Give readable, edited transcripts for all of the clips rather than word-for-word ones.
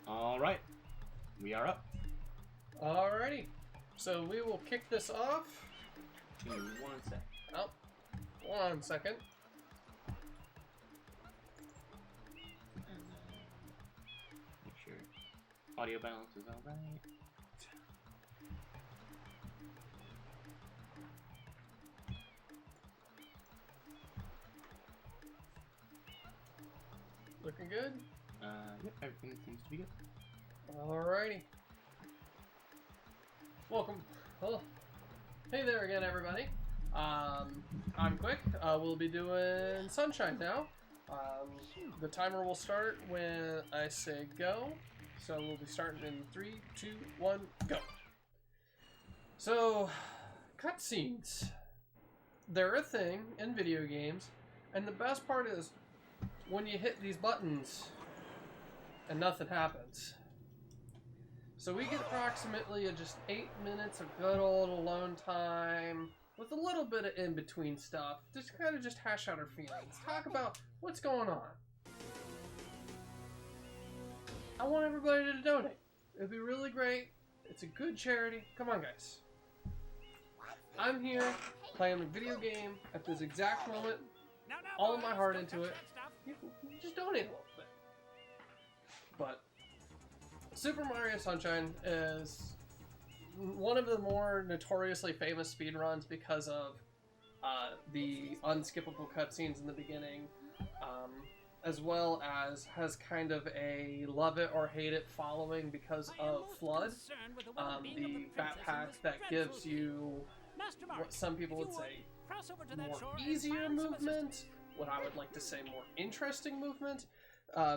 All right, we are up. Alrighty, so we will kick this off. Give me 1 sec. Oh, 1 second. Make sure audio balance is alright. Looking good? Yep, everything seems to be good. Alrighty. Welcome. Oh. Hey there again, everybody. I'm Quick. We'll be doing Sunshine now. The timer will start when I say go. So we'll be starting in 3, 2, 1, go. So, cutscenes. They're a thing in video games, and the best part is when you hit these buttons and nothing happens. So we get approximately just 8 minutes of good old alone time with a little bit of in-between stuff. Just kind of just hash out our feelings. Talk about what's going on. I want everybody to donate. It'd be really great. It's a good charity. Come on, guys. I'm here playing the video game at this exact moment. All of my heart into it. You just donate a little bit. But Super Mario Sunshine is one of the more notoriously famous speedruns because of the unskippable cutscenes in the beginning, as well as has kind of a love it or hate it following because of FLUDD, the backpack that gives you what some people would say more easier movement, what I would like to say more interesting movement,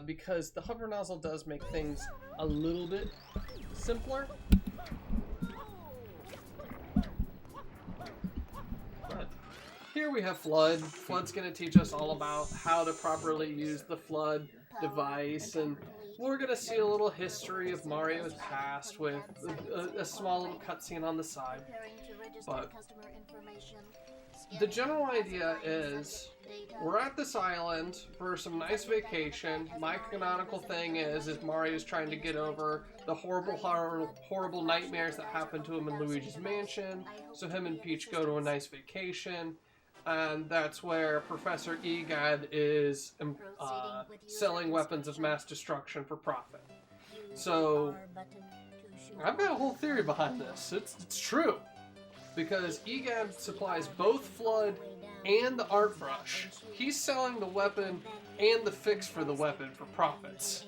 because the hover nozzle does make things a little bit simpler. But here we have FLUDD. FLUDD's going to teach us all about how to properly use the FLUDD device, and we're going to see a little history of Mario's past with a small little cutscene on the side. But the general idea is we're at this island for some nice vacation. My canonical thing is Mario's trying to get over the horrible nightmares that happened to him in Luigi's Mansion. So him and Peach go to a nice vacation. And that's where Professor Egad is selling weapons of mass destruction for profit. So I've got a whole theory behind this. It's true. Because Egad supplies both FLUDD and the art brush. He's selling the weapon and the fix for the weapon for profits.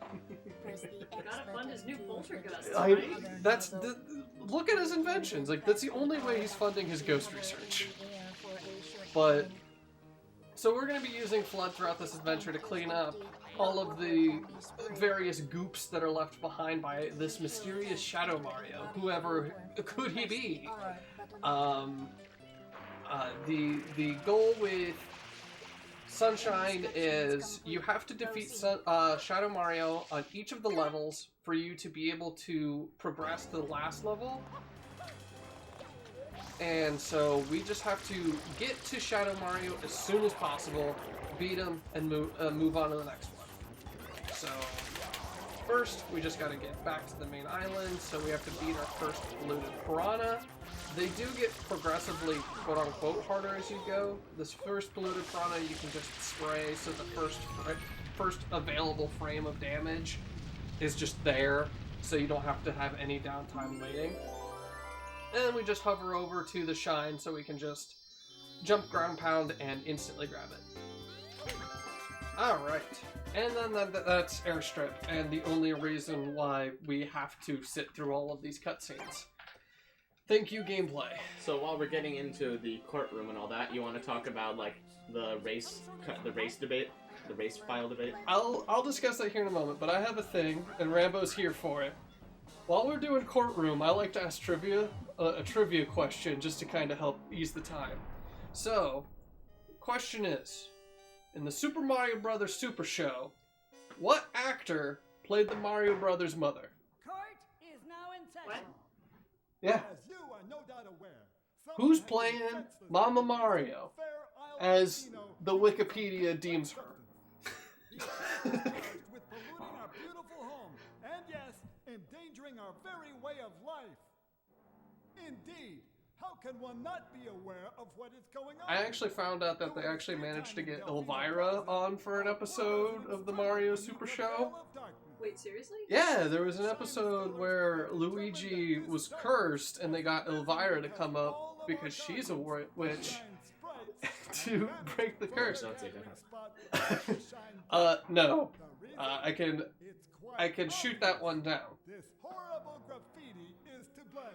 Gotta fund his new poltergeist, Look at his inventions. Like, that's the only way he's funding his ghost research. But so we're going to be using FLUDD throughout this adventure to clean up all of the various goops that are left behind by this mysterious Shadow Mario, whoever could he be. The goal with Sunshine is you have to defeat Shadow Mario on each of the levels for you to be able to progress to the last level. And so we just have to get to Shadow Mario as soon as possible, beat him, and move on to the next one. So first, we just got to get back to the main island, so we have to beat our first polluted piranha. They do get progressively, quote-unquote, harder as you go. This first polluted piranha you can just spray, so the first available frame of damage is just there, so you don't have to have any downtime waiting. And we just hover over to the shine, so we can just jump, ground pound, and instantly grab it. Alright, and then that's Airstrip, and the only reason why we have to sit through all of these cutscenes. Thank you, gameplay. So while we're getting into the courtroom and all that, you want to talk about like the race debate, the race file debate? I'll discuss that here in a moment, but I have a thing, and Rambo's here for it. While we're doing courtroom, I like to ask a trivia question just to kind of help ease the time. So, question is, in the Super Mario Bros. Super Show, what actor played the Mario Brothers' mother? Court is now in session. What? Yeah. As you are no doubt aware, Who's playing Mama Mario as the Wikipedia deems her? with polluting our beautiful home, and yes, endangering our our very way of life. Indeed, how can one not be aware of what is going on? I actually found out that they actually managed to get Elvira on for an episode of the Mario Super Show. Wait, seriously? Yeah, there was an episode where Luigi was cursed and they got Elvira to come up because she's a witch to break the curse. Don't say that. No. I can shoot that one down. This horrible graffiti is to blame.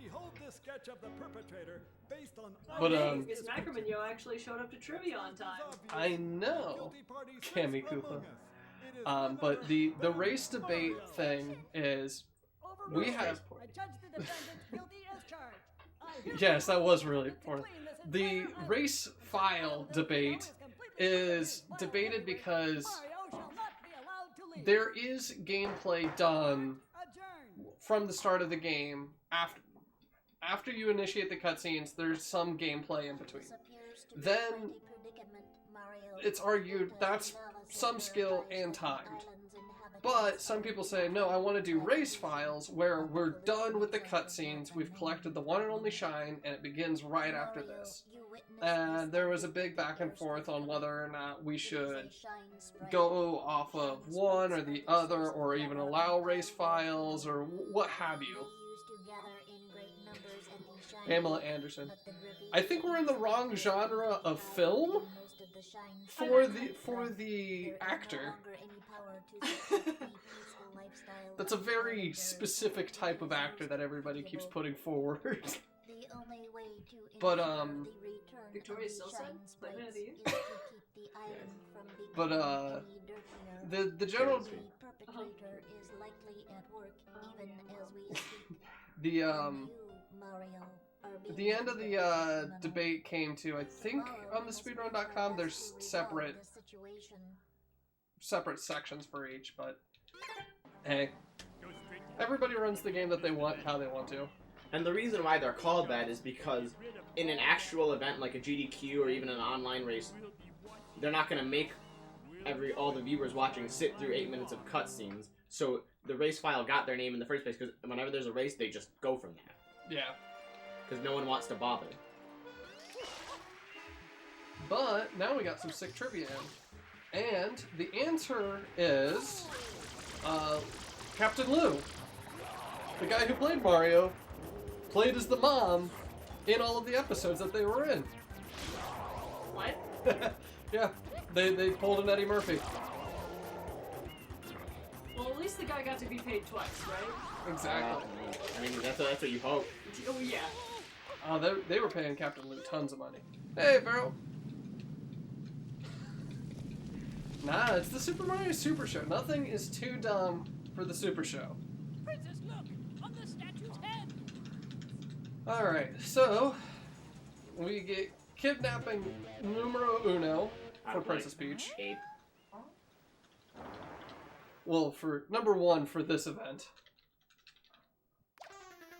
Behold the sketch of the perpetrator based on... But, hey, Miss Macromanyo actually showed up to trivia on time. I know, Cammy Koopa. But the race debate thing is, we have... I judge the defendant guilty as charged. Yes, that was really important. The race file debate is debated because there is gameplay done from the start of the game. After you initiate the cutscenes, there's some gameplay in between. Then it's argued that's some skill and timed. But some people say, no, I want to do race files where we're done with the cutscenes, we've collected the one and only shine, and it begins right after this. And there was a big back and forth on whether or not we should go off of one or the other, or even allow race files, or what have you. Pamela Anderson. I think we're in the wrong genre of film for the actor. That's a very specific type of actor that everybody keeps putting forward. But Victoria still said, but none of these. but the general the end of the debate came to, I think on the speedrun.com there's separate sections for each, but hey, everybody runs the game that they want, how they want to. And the reason why they're called that is because in an actual event like a GDQ or even an online race, they're not going to make all the viewers watching sit through 8 minutes of cutscenes. So the race file got their name in the first place because whenever there's a race, they just go from that. Yeah. Because no one wants to bother. But now we got some sick trivia in. And the answer is Captain Lou. The guy who played Mario played as the mom in all of the episodes that they were in. What? Yeah, they pulled an Eddie Murphy. Well, at least the guy got to be paid twice, right? Exactly. I mean, that's what you hope. Oh, yeah. They were paying Captain Lou tons of money. Hey, Farrell. Nah, it's the Super Mario Super Show. Nothing is too dumb for the Super Show. Princess, look! On the statue's head! Alright, so we get kidnapping numero uno for Princess Peach. 8. Well, for number 1 for this event.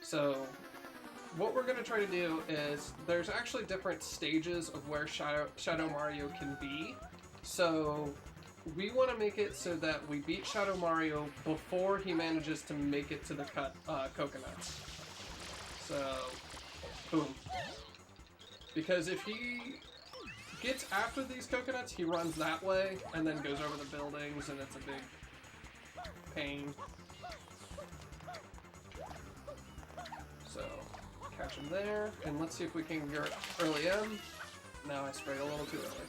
So, what we're going to try to do is, there's actually different stages of where Shadow Mario can be. So, we want to make it so that we beat Shadow Mario before he manages to make it to the coconuts. So, boom. Because if he gets after these coconuts, he runs that way, and then goes over the buildings, and it's a big pain. So, catch him there, and let's see if we can get early M. Now I sprayed a little too early.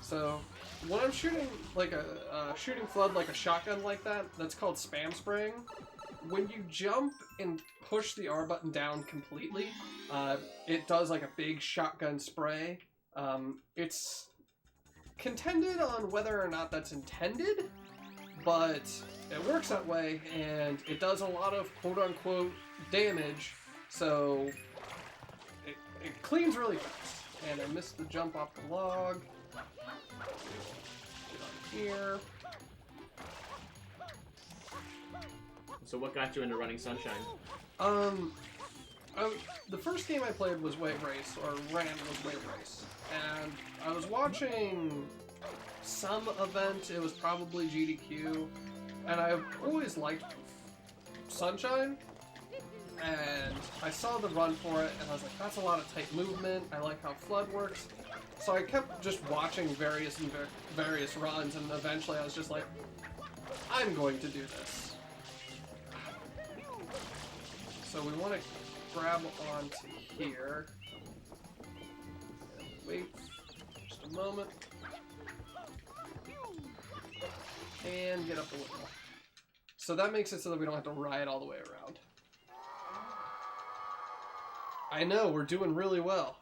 So, when I'm shooting like a shooting flood like a shotgun like that, that's called spam spraying. When you jump and push the R button down completely, it does like a big shotgun spray. It's contended on whether or not that's intended, but it works that way, and it does a lot of quote-unquote damage, so it cleans really fast. And I missed the jump off the log. Get on here. So what got you into running Sunshine? The first game I played was Wave Race, or ran was Wave Race, and I was watching some event, it was probably GDQ, and I've always liked Sunshine, and I saw the run for it, and I was like, that's a lot of tight movement. I like how Flood works. So I kept just watching various runs, and eventually I was just like, I'm going to do this. So we want to grab onto here. Wait just a moment. And get up the windmill. So that makes it so that we don't have to ride all the way around. I know, we're doing really well.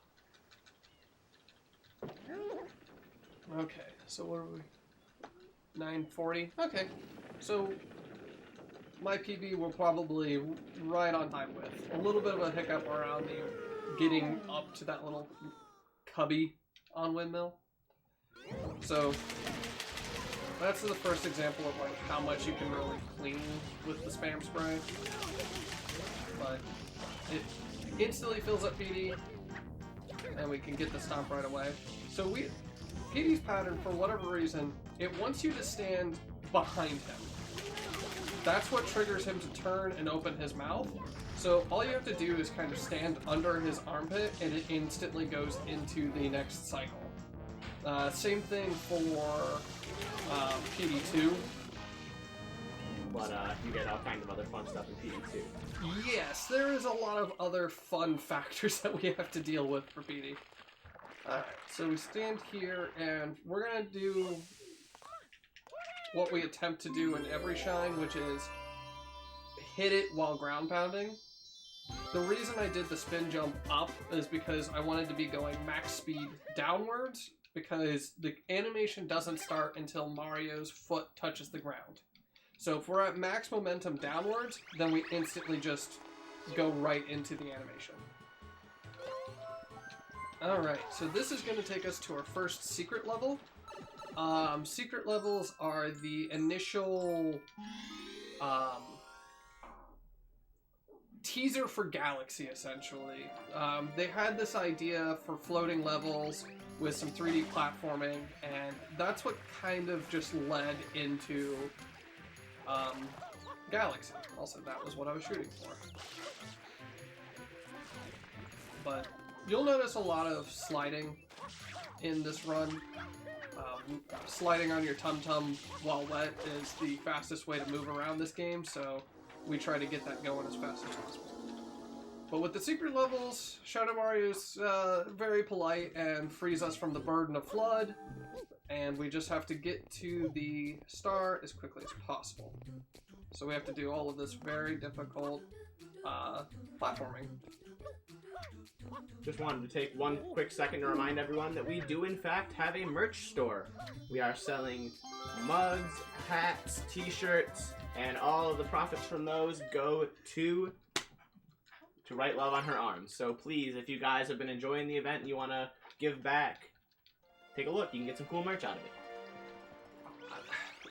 Okay, so what are we? 9:40? Okay, so my PB will probably right on time with. A little bit of a hiccup around the getting up to that little cubby on windmill. So that's the first example of like how much you can really clean with the spam spray. But it instantly fills up PD, and we can get the stomp right away. So PD's pattern, for whatever reason, it wants you to stand behind him. That's what triggers him to turn and open his mouth. So all you have to do is kind of stand under his armpit, and it instantly goes into the next cycle. Same thing for PD2. But you get all kinds of other fun stuff in PD2. Yes, there is a lot of other fun factors that we have to deal with for PD. Alright, so we stand here, and we're going to do what we attempt to do in every shine, which is hit it while ground pounding. The reason I did the spin jump up is because I wanted to be going max speed downwards, because the animation doesn't start until Mario's foot touches the ground. So if we're at max momentum downwards, then we instantly just go right into the animation. Alright, so this is going to take us to our first secret level. Secret levels are the initial teaser for Galaxy, essentially. They had this idea for floating levels with some 3D platforming, and that's what kind of just led into Galaxy. Also, that was what I was shooting for. But you'll notice a lot of sliding in this run. Sliding on your tum-tum while wet is the fastest way to move around this game, so we try to get that going as fast as possible. But with the secret levels, Shadow Mario's very polite and frees us from the burden of Flood, and we just have to get to the star as quickly as possible. So we have to do all of this very difficult platforming. Just wanted to take one quick second to remind everyone that we do in fact have a merch store. We are selling mugs, hats, t-shirts, and all of the profits from those go to Write Love on Her Arms. So please, if you guys have been enjoying the event and you want to give back, take a look. You can get some cool merch out of it.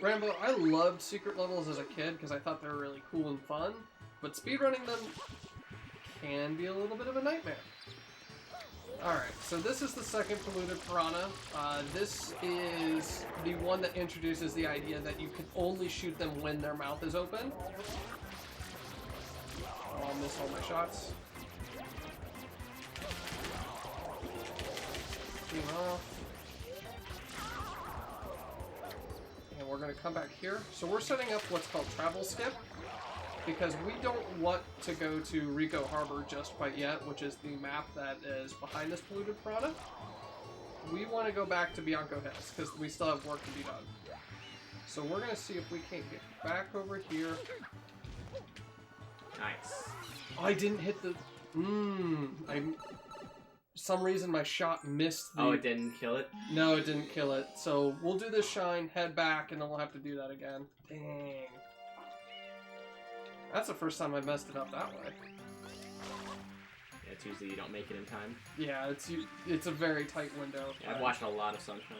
Rambo, I loved secret levels as a kid because I thought they were really cool and fun, but speedrunning them can be a little bit of a nightmare. Alright, so this is the second polluted piranha. This is the one that introduces the idea that you can only shoot them when their mouth is open. I'll miss all my shots. Team off. And we're going to come back here. So we're setting up what's called Travel Skip, because we don't want to go to Rico Harbor just quite yet, which is the map that is behind this polluted piranha. We want to go back to Bianco Hills, because we still have work to be done. So we're going to see if we can't get back over here. Nice. Oh, I didn't hit the... some reason my shot missed the... Oh, it didn't kill it? No, it didn't kill it. So we'll do this shine, head back, and then we'll have to do that again. Dang. That's the first time I messed it up that way. Yeah, it's usually you don't make it in time. Yeah, it's a very tight window. Yeah, I've watched a lot of Sunshine.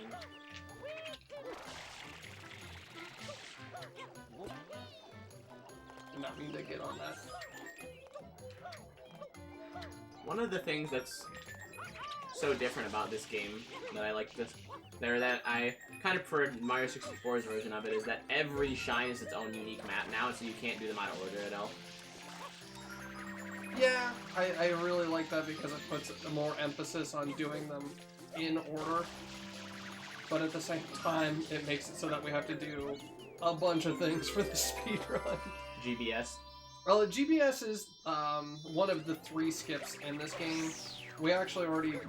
Did not mean to get on that. One of the things that's so different about this game that I like this. That I kind of preferred Mario 64's version of it is that every shine is its own unique map now, so you can't do them out of order at all. Yeah, I really like that because it puts more emphasis on doing them in order. But at the same time, it makes it so that we have to do a bunch of things for the speedrun. GBS. Well, GBS is one of the 3 skips in this game. We actually already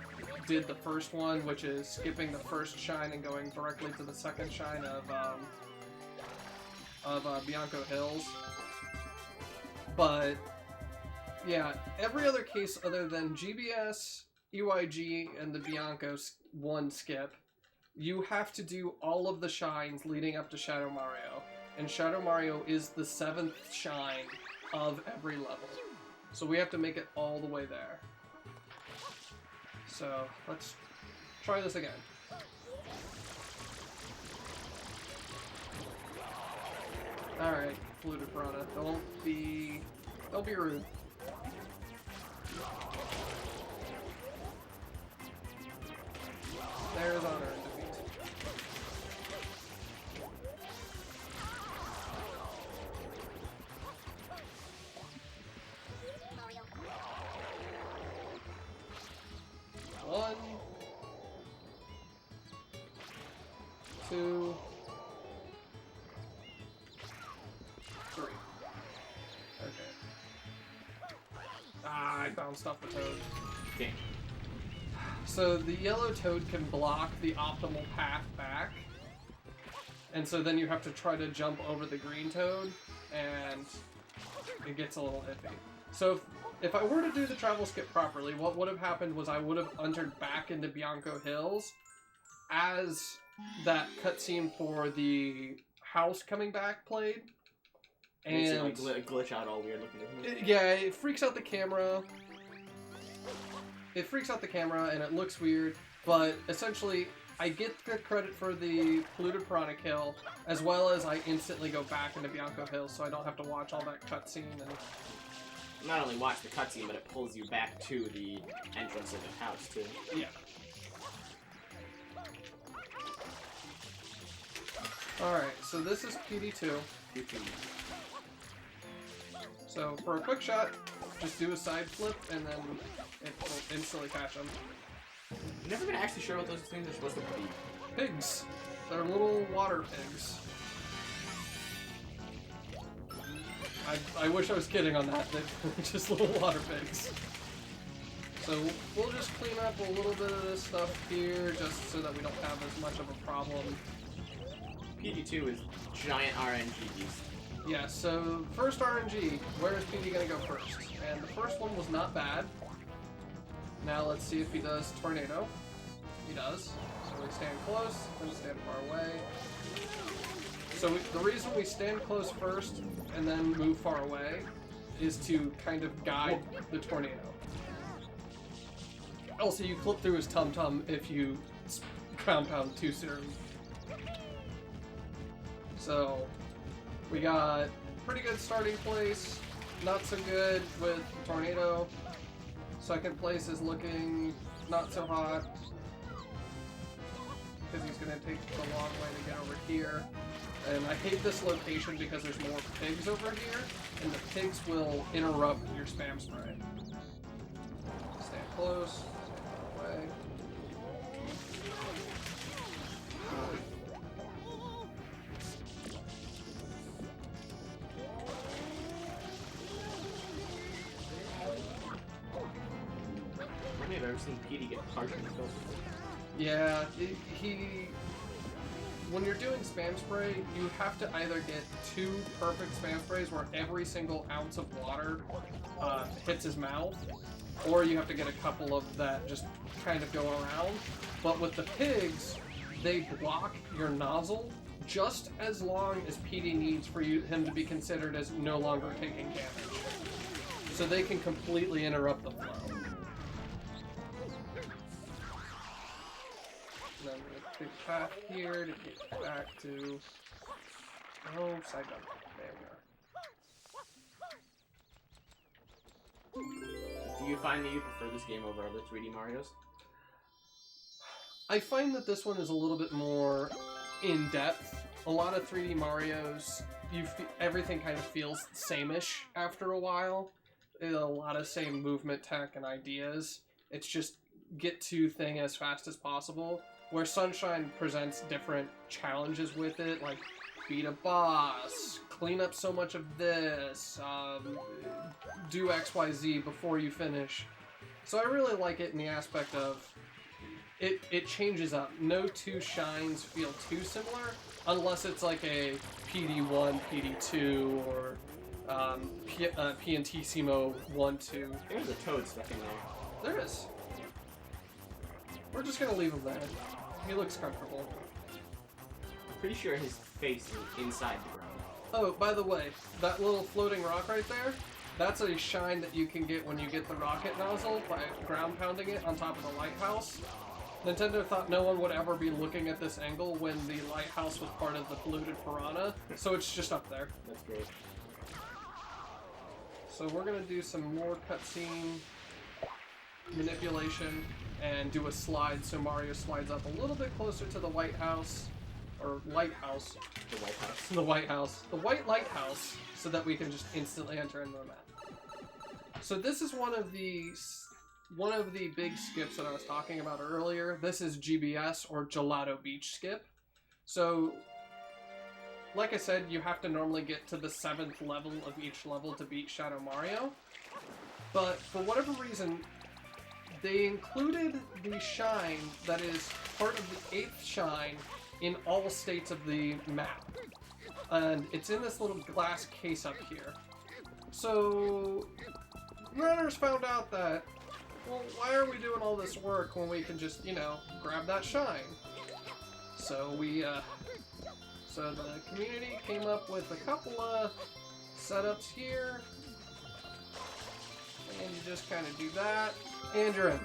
did the first one, which is skipping the first shine and going directly to the second shine of Bianco Hills. But yeah, every other case other than GBS, EYG, and the Bianco 1 skip, you have to do all of the shines leading up to Shadow Mario. And Shadow Mario is the 7th shine of every level. So we have to make it all the way there. So let's try this again. Alright, Polluted Piranha, don't be rude. There's honor and defeat. One, 2, 3. Okay. Ah, I bounced off the toad. Okay. So the yellow toad can block the optimal path back, and so then you have to try to jump over the green toad, and it gets a little iffy. So if I were to do the travel skip properly, what would have happened was I would have entered back into Bianco Hills as that cutscene for the house coming back played. And makes it like glitch out all weird looking, isn't it? Yeah, it freaks out the camera. It freaks out the camera and it looks weird, but essentially I get the credit for the Polluted Piranha kill, as well as I instantly go back into Bianco Hills, so I don't have to watch all that cutscene. And not only watch the cutscene, but it pulls you back to the entrance of the house too. yeah. Alright, so this is PD2. So for a quick shot, just do a side flip and then it will instantly catch them. I'm never been actually sure what those things are supposed to be. Pigs. They're little water pigs. I wish I was kidding on that. They're just little water pigs. So we'll just clean up a little bit of this stuff here, just so that we don't have as much of a problem. PD2 is giant RNG beast. Yeah, so first RNG, where is PD gonna go first? And the first one was not bad. Now let's see if he does Tornado. He does. So we stand close, then stand far away. So the reason we stand close first and then move far away is to kind of guide the tornado. Also, you clip through his tum-tum if you ground pound too soon. So we got pretty good starting place, not so good with Tornado. Second place is looking not so hot, because he's going to take the long way to get over here. And I hate this location because there's more pigs over here, and the pigs will interrupt your spam spray. Stand close, stand away. I've ever seen Petey get partially killed. Yeah, when you're doing spam spray, you have to either get 2 perfect spam sprays where every single ounce of water hits his mouth, or you have to get a couple of that just kind of go around. But with the pigs, they block your nozzle just as long as PD needs for him to be considered as no longer taking damage. So they can completely interrupt the flow. And then we have a big path here to get back to... Oh, side jump. There we are. Do you find that you prefer this game over other 3D Marios? I find that this one is a little bit more in-depth. A lot of 3D Marios, everything kind of feels same-ish after a while. A lot of same movement tech and ideas. It's just get to thing as fast as possible. Where Sunshine presents different challenges with it, like beat a boss, clean up so much of this, do XYZ before you finish. So I really like it in the aspect of it changes up. No two shines feel too similar, unless it's like a PD1, PD2, or PNTissimo 1-2. There's a toad stuck in there. There is. We're just gonna leave him there. He looks comfortable. I'm pretty sure his face is inside the ground. Oh, by the way, that little floating rock right there, that's a shine that you can get when you get the rocket nozzle by ground pounding it on top of the lighthouse. Nintendo thought no one would ever be looking at this angle when the lighthouse was part of the polluted piranha, so it's just up there. That's great. So we're gonna do some more cutscene manipulation and do a slide so Mario slides up a little bit closer to the White House, or Lighthouse. The White House. The White House. The White Lighthouse, so that we can just instantly enter into the map. So this is one of the big skips that I was talking about earlier. This is GBS, or Gelato Beach skip. So, like I said, you have to normally get to the 7th level of each level to beat Shadow Mario. But for whatever reason, they included the shine that is part of the 8th shine in all states of the map. And it's in this little glass case up here. So, runners found out that, well, why are we doing all this work when we can just, you know, grab that shine? So so the community came up with a couple of setups here. And you just kind of do that, and you're in.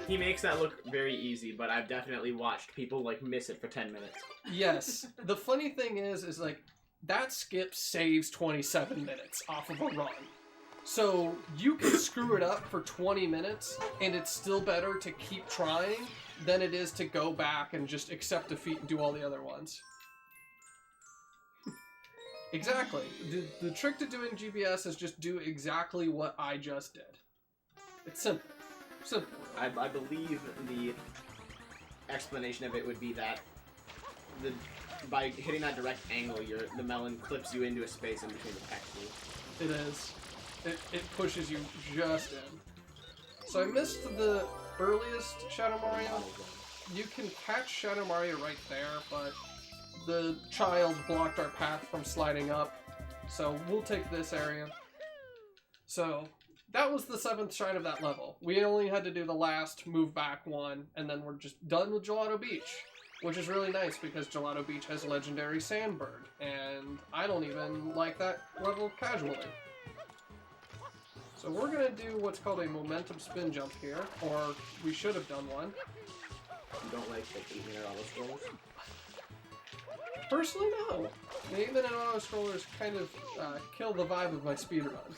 He makes that look very easy, but I've definitely watched people, like, miss it for 10 minutes. Yes. The funny thing is like, that skip saves 27 minutes off of a run. So you can screw it up for 20 minutes, and it's still better to keep trying than it is to go back and just accept defeat and do all the other ones. Exactly. The trick to doing GBS is just do exactly what I just did. It's simple. Simple. I believe the explanation of it would be that by hitting that direct angle, the melon clips you into a space in between the pexels. It is. It pushes you just in. So I missed the earliest Shadow Mario. You can catch Shadow Mario right there, but the child blocked our path from sliding up. So we'll take this area. So that was the 7th shine of that level. We only had to do the last move back one, and then we're just done with Gelato Beach. Which is really nice because Gelato Beach has legendary Sandbird, and I don't even like that level casually. So we're gonna do what's called a momentum spin jump here, or we should have done one. You don't like the 8-minute auto-scrollers? Personally, no. The 8-minute auto-scrollers kind of kill the vibe of my speedrun.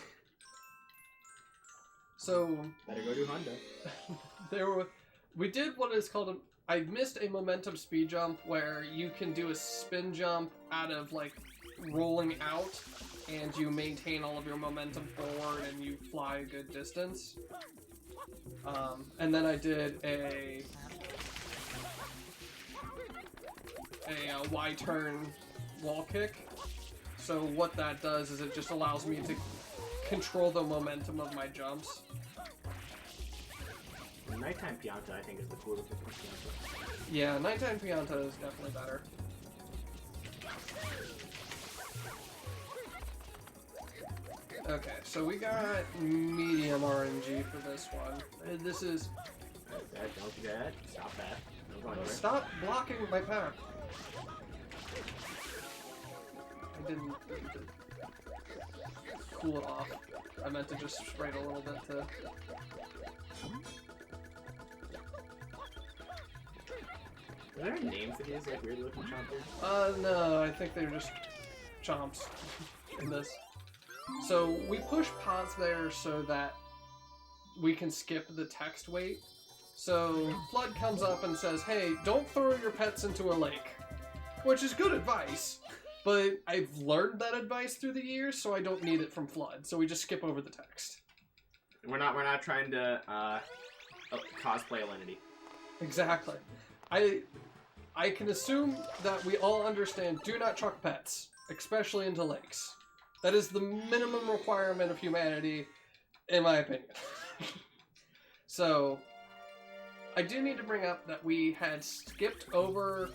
So... Better go do Honda. We did what is called I missed a momentum speed jump where you can do a spin jump out of, like, rolling out, and you maintain all of your momentum forward and you fly a good distance. And then I did a Y-turn wall kick. So what that does is it just allows me to control the momentum of my jumps. Nighttime Pianta, I think, is the coolest looking Pianta. Yeah, Nighttime Pianta is definitely better. Okay, so we got medium RNG for this one. This is... Don't do that. Stop that. Don't go anywhere. Stop blocking my path. I didn't mean to cool it off. I meant to just spray it a little bit to... Are there any names for these, like, weird looking chompers? No, I think they're just chomps in this. So we push pause there so that we can skip the text wait. So Flood comes up and says, hey, don't throw your pets into a lake. Which is good advice, but I've learned that advice through the years, so I don't need it from Flood. So we just skip over the text. We're not trying to cosplay a Lenity. Exactly. I can assume that we all understand do not chuck pets, especially into lakes. That is the minimum requirement of humanity, in my opinion. So, I do need to bring up that we had skipped over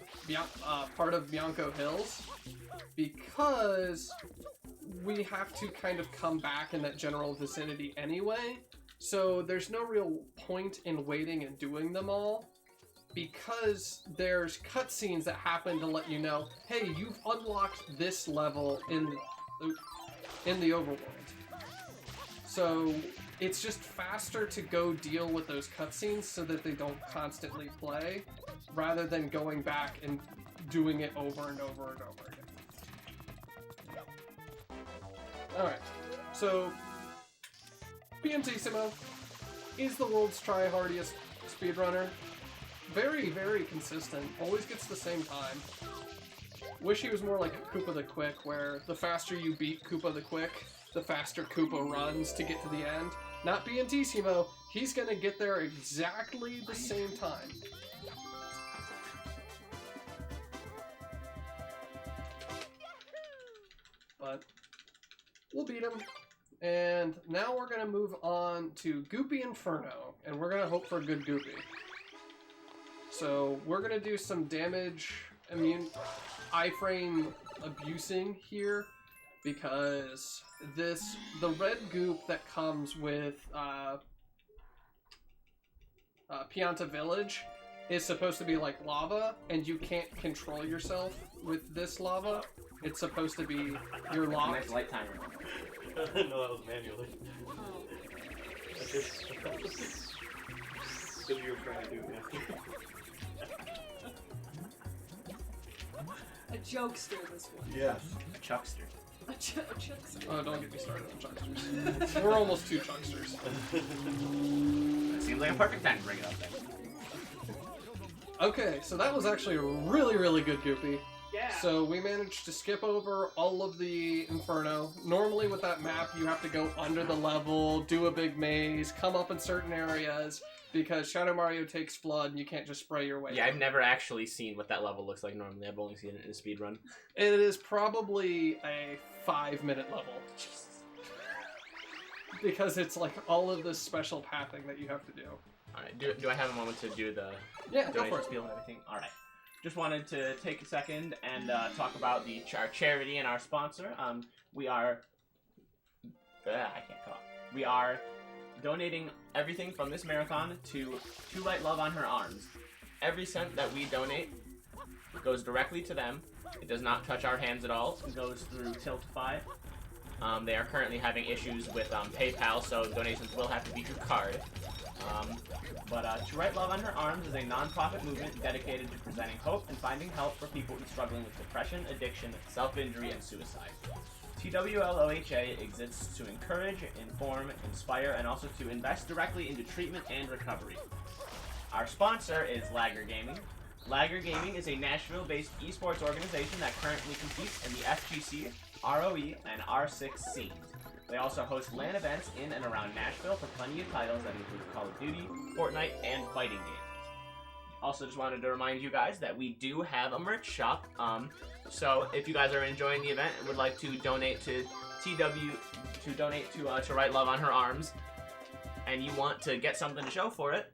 part of Bianco Hills because we have to kind of come back in that general vicinity anyway. So there's no real point in waiting and doing them all because there's cutscenes that happen to let you know, hey, you've unlocked this level in the overworld. So it's just faster to go deal with those cutscenes so that they don't constantly play, rather than going back and doing it over and over and over again. Alright, so Piantissimo is the world's try-hardiest speedrunner. Very, very consistent, always gets the same time. Wish he was more like Koopa the Quick, where the faster you beat Koopa the Quick, the faster Koopa runs to get to the end. Not Piantissimo, he's gonna get there exactly the same time. But we'll beat him. And now we're gonna move on to Goopy Inferno, and we're gonna hope for a good Goopy. So we're gonna do some damage iframe abusing here, because the red goop that comes with Pianta Village is supposed to be like lava, and you can't control yourself with this lava. It's supposed to be your locked. Nice light timer. No, that was manually. That's just what you were trying to do, yeah. A jokester, this one. Yes. A chuckster. A chuckster. Oh, don't get me started on chucksters. We're almost two chucksters. That seems like a perfect time to bring it up then. Okay, so that was actually a really, really good Goopy. Yeah. So we managed to skip over all of the Inferno. Normally with that map, you have to go under the level, do a big maze, come up in certain areas, because Shadow Mario takes Flood and you can't just spray your way. Yeah, I've never actually seen what that level looks like normally. I've only seen it in a speedrun. It is probably a 5-minute level. Because it's like all of this special pathing that you have to do. Alright, do I have a moment to do the Yeah, go for donation it. spiel and everything? Alright. Just wanted to take a second and talk about our charity and our sponsor. We are... I can't talk. We are donating everything from this marathon to Light Love on Her Arms. Every cent that we donate goes directly to them. It does not touch our hands at all. It goes through Tiltify. They are currently having issues with PayPal, so donations will have to be through card. But To Right Love on Her Arms is a non-profit movement dedicated to presenting hope and finding help for people struggling with depression, addiction, self-injury, and suicide. TWLOHA exists to encourage, inform, inspire, and also to invest directly into treatment and recovery. Our sponsor is Lagger Gaming. Lagger Gaming is a Nashville-based esports organization that currently competes in the FGC, ROE, and R6 scenes. They also host LAN events in and around Nashville for plenty of titles that include Call of Duty, Fortnite, and fighting games. Also, just wanted to remind you guys that we do have a merch shop. So if you guys are enjoying the event and would like to donate to To Right Love on Her Arms, and you want to get something to show for it,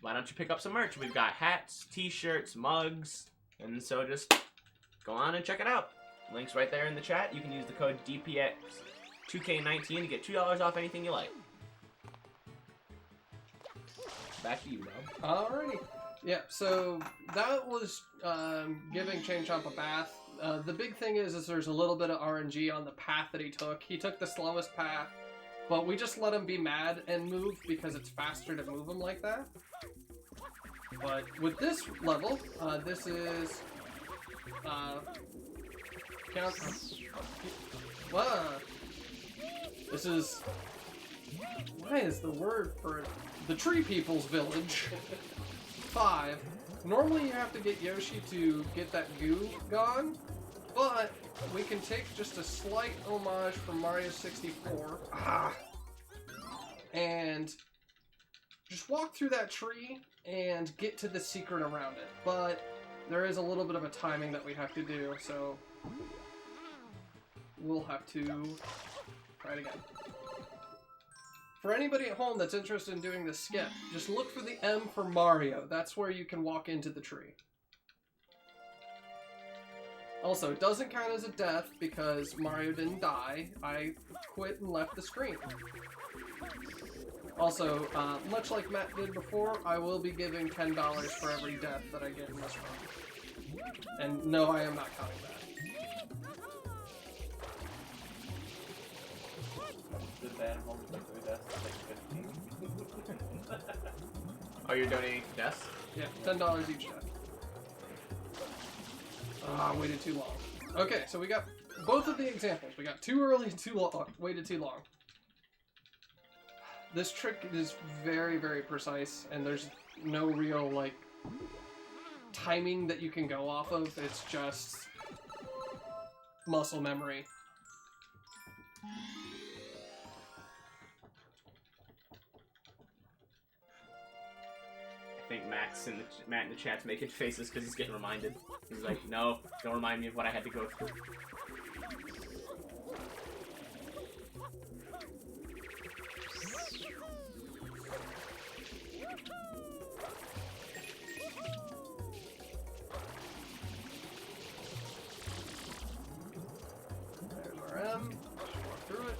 why don't you pick up some merch? We've got hats, t-shirts, mugs, and so just go on and check it out. Link's right there in the chat. You can use the code DPX2019 to get $2 off anything you like. Back to you, Bob. Alrighty. Yeah, so that was giving Chain Chomp a bath. The big thing is there's a little bit of RNG on the path that he took. He took the slowest path, but we just let him be mad and move because it's faster to move him like that. But with this level, this is... This is Why is the word for the tree people's village 5? Normally you have to get Yoshi to get that goo gone, but we can take just a slight homage from Mario 64 and just walk through that tree and get to the secret around it. But there is a little bit of a timing that we have to do, so we'll have to try it again. For anybody at home that's interested in doing the skip, just look for the M for Mario. That's where you can walk into the tree. Also, it doesn't count as a death because Mario didn't die. I quit and left the screen. Also, much like Matt did before, I will be giving $10 for every death that I get in this run. And no, I am not counting that. The bad home like 3 deaths, like 15. Oh, you're donating to deaths? Yeah, $10 each death. Waited too long. Okay, so we got both of the examples. We got too early and too long. Waited too long. This trick is very, very precise, and there's no real, like, timing that you can go off of. It's just muscle memory. I think Matt in the chat's making faces because he's getting reminded. He's like, no, don't remind me of what I had to go through. There's our M. Walk through it.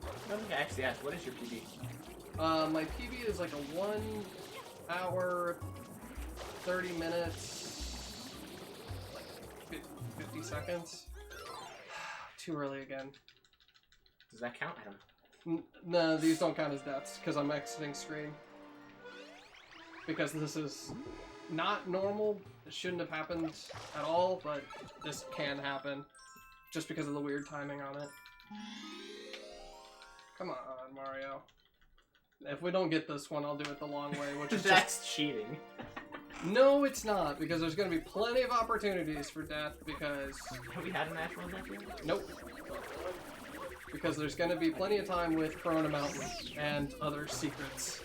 I don't think I actually asked, what is your PB? My PB is like a 1 hour, 30 minutes, like 50 seconds. Too early again. Does that count? I don't know. No, these don't count as deaths because I'm exiting screen. Because this is not normal. It shouldn't have happened at all, but this can happen just because of the weird timing on it. Come on, Mario. If we don't get this one, I'll do it the long way, which is That's cheating. No, it's not, because there's going to be plenty of opportunities for death, because... Have we had a natural death yet? Nope. Because there's going to be plenty of time with Corona Mountain and other secrets.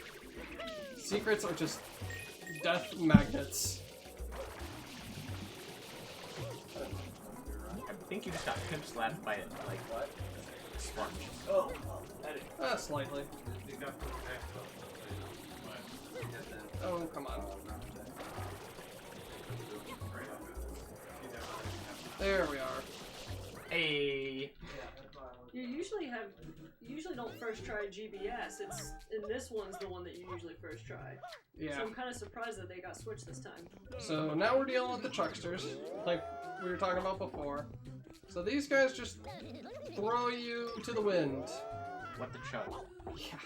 Secrets are just death magnets. I think you just got pimp slapped by it, like, what? A sponge. Oh, that is. Slightly. Oh, come on. There we are. Hey. You usually don't first try GBS. It's and this one's the one that you usually first try. Yeah. So I'm kind of surprised that they got switched this time. So now we're dealing with the Chucksters, like we were talking about before. So these guys just throw you to the wind. What the chuck? Yeah.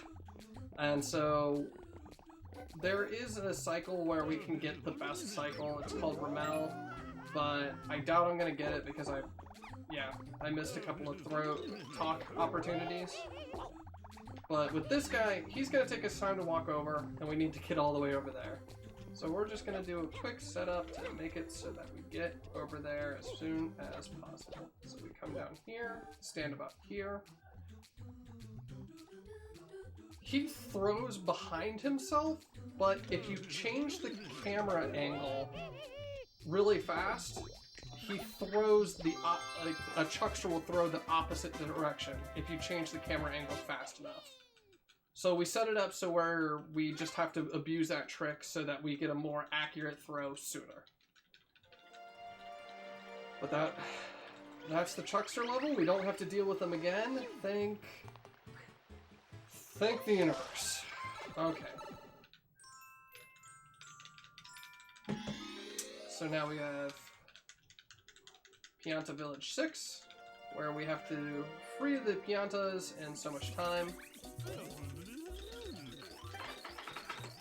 And so there is a cycle where we can get the best cycle. It's called Ramel, but I doubt I'm gonna get it because I missed a couple of talk opportunities. But with this guy, he's gonna take his time to walk over, and we need to get all the way over there. So we're just gonna do a quick setup to make it so that we get over there as soon as possible. So we come down here, stand about here. He throws behind himself, but if you change the camera angle really fast, he throws like a Chuckster will throw the opposite direction if you change the camera angle fast enough. So we set it up so where we just have to abuse that trick so that we get a more accurate throw sooner. But that's the Chuckster level. We don't have to deal with them again. Thank the universe. Okay. So now we have Pianta Village 6, where we have to free the Piantas in so much time.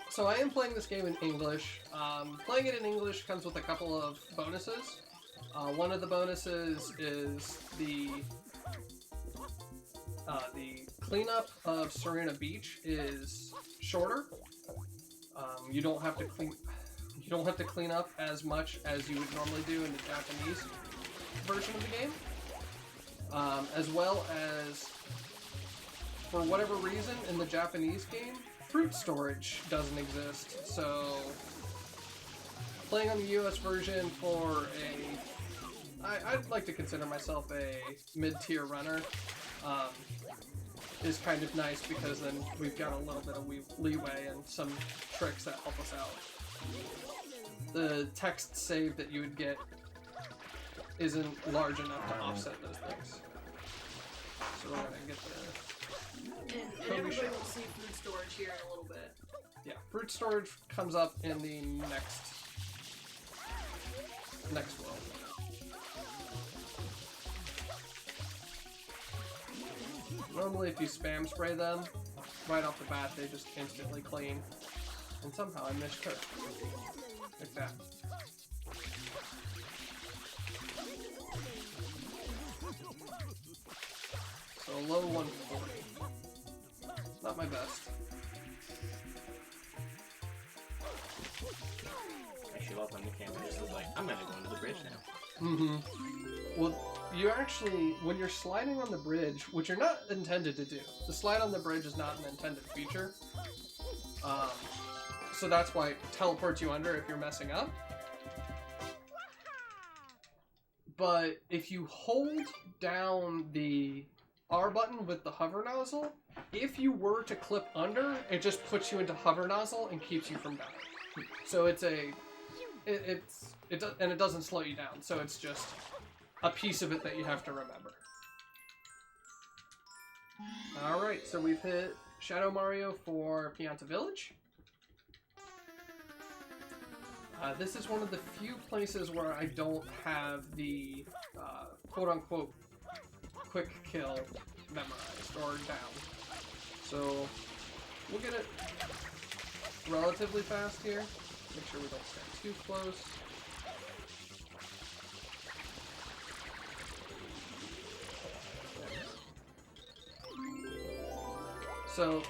So I am playing this game in English. Playing it in English comes with a couple of bonuses. One of the bonuses is the the cleanup of Serena Beach is shorter. You don't have to clean up as much as you would normally do in the Japanese version of the game. As well as, for whatever reason, in the Japanese game, fruit storage doesn't exist. So, playing on the US version for I'd like to consider myself a mid-tier runner, is kind of nice because then we've got a little bit of leeway and some tricks that help us out. The text save that you would get isn't large enough to offset those things. So we're gonna get the... And everybody will see food storage here in a little bit. Yeah, fruit storage comes up in the next world. Normally if you spam spray them, right off the bat they just instantly clean. And somehow I missed her. Like that. So low 140. Not my best. I should open the camera just was like, I'm gonna go into the bridge now. Mm-hmm. Well, you actually, when you're sliding on the bridge, which you're not intended to do, the slide on the bridge is not an intended feature. So that's why it teleports you under if you're messing up. But if you hold down the R button with the hover nozzle, if you were to clip under, it just puts you into hover nozzle and keeps you from dying. So it doesn't slow you down. So it's just a piece of it that you have to remember. All right, so we've hit Shadow Mario for Pianta Village. This is one of the few places where I don't have the quote-unquote quick kill memorized or down. So we'll get it relatively fast here. Make sure we don't stand too close. So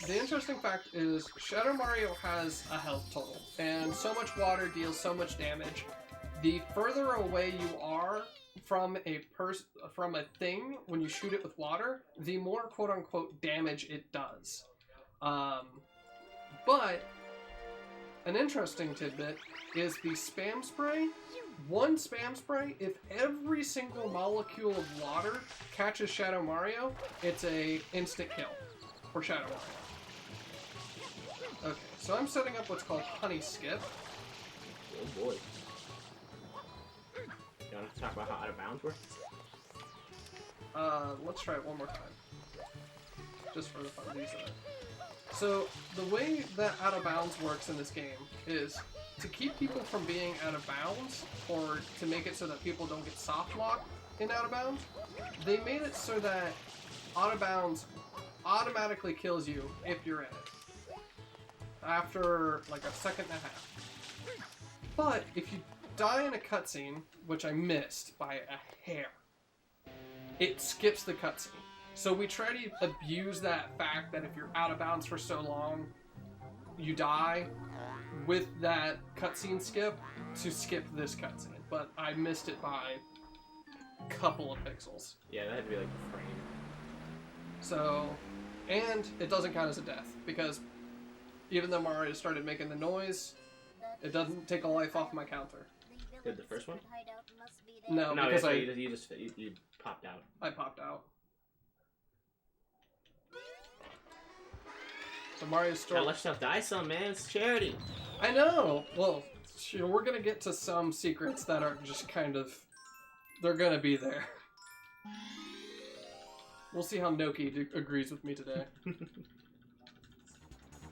the interesting fact is Shadow Mario has a health total, and so much water deals so much damage. The further away you are from a thing when you shoot it with water, the more quote-unquote damage it does. But an interesting tidbit is the spam spray. One spam spray, if every single molecule of water catches Shadow Mario, it's a instant kill for Shadow Mario. Okay, so I'm setting up what's called Honey Skip. Oh boy. You want to talk about how out of bounds works? Let's try it one more time. Just for the fun of it. So, the way that out of bounds works in this game is to keep people from being out of bounds, or to make it so that people don't get soft locked in out of bounds, they made it so that out of bounds automatically kills you if you're in it. After like a second and a half. But if you die in a cutscene, which I missed by a hair, it skips the cutscene. So we try to abuse that fact that if you're out of bounds for so long, you die with that cutscene skip to skip this cutscene. But I missed it by a couple of pixels. Yeah, that had to be like a frame. So, and it doesn't count as a death, because even though Mario started making the noise, it doesn't take a life off my counter. Did the first one? No, No, because you popped out. I popped out. So Mario's story. Gotta let yourself die some, man. It's charity. I know. Well, sure, we're gonna get to some secrets that are just kind of, they're gonna be there. We'll see how Noki agrees with me today.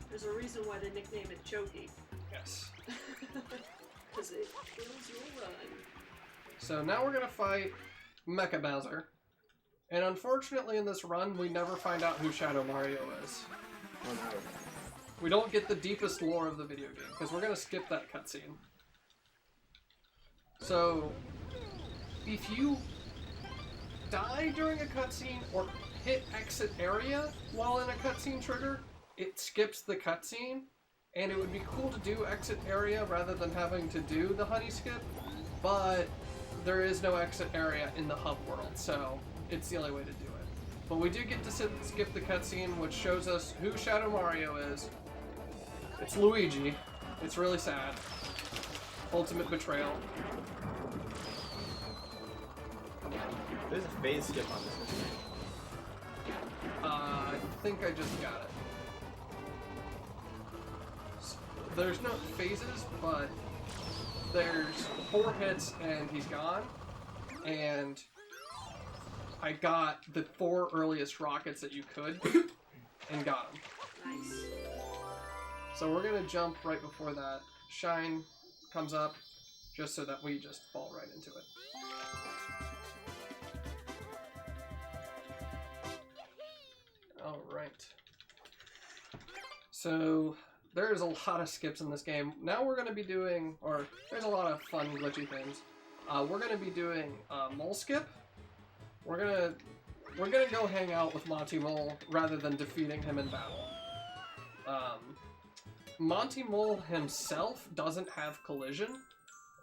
There's a reason why they nickname it Choky. Yes. Because it kills your run. So now we're gonna fight Mecha Bowser. And unfortunately in this run, we never find out who Shadow Mario is. Oh no. We don't get the deepest lore of the video game, because we're gonna skip that cutscene. So, if you die during a cutscene or hit exit area while in a cutscene trigger, it skips the cutscene, and it would be cool to do exit area rather than having to do the honey skip, but there is no exit area in the hub world, so it's the only way to do it. But we do get to skip the cutscene, which shows us who Shadow Mario is. It's Luigi. It's really sad. Ultimate betrayal. There's a phase skip on this, isn't there? I think I just got it. There's no phases, but there's 4 hits and he's gone. And I got the 4 earliest rockets that you could and got them. Nice. So we're gonna jump right before that shine comes up, just so that we just fall right into it. Alright. So there's a lot of skips in this game. Now we're gonna be doing, or there's a lot of fun glitchy things. We're gonna be doing mole skip. We're gonna go hang out with Monty Mole rather than defeating him in battle. Monty Mole himself doesn't have collision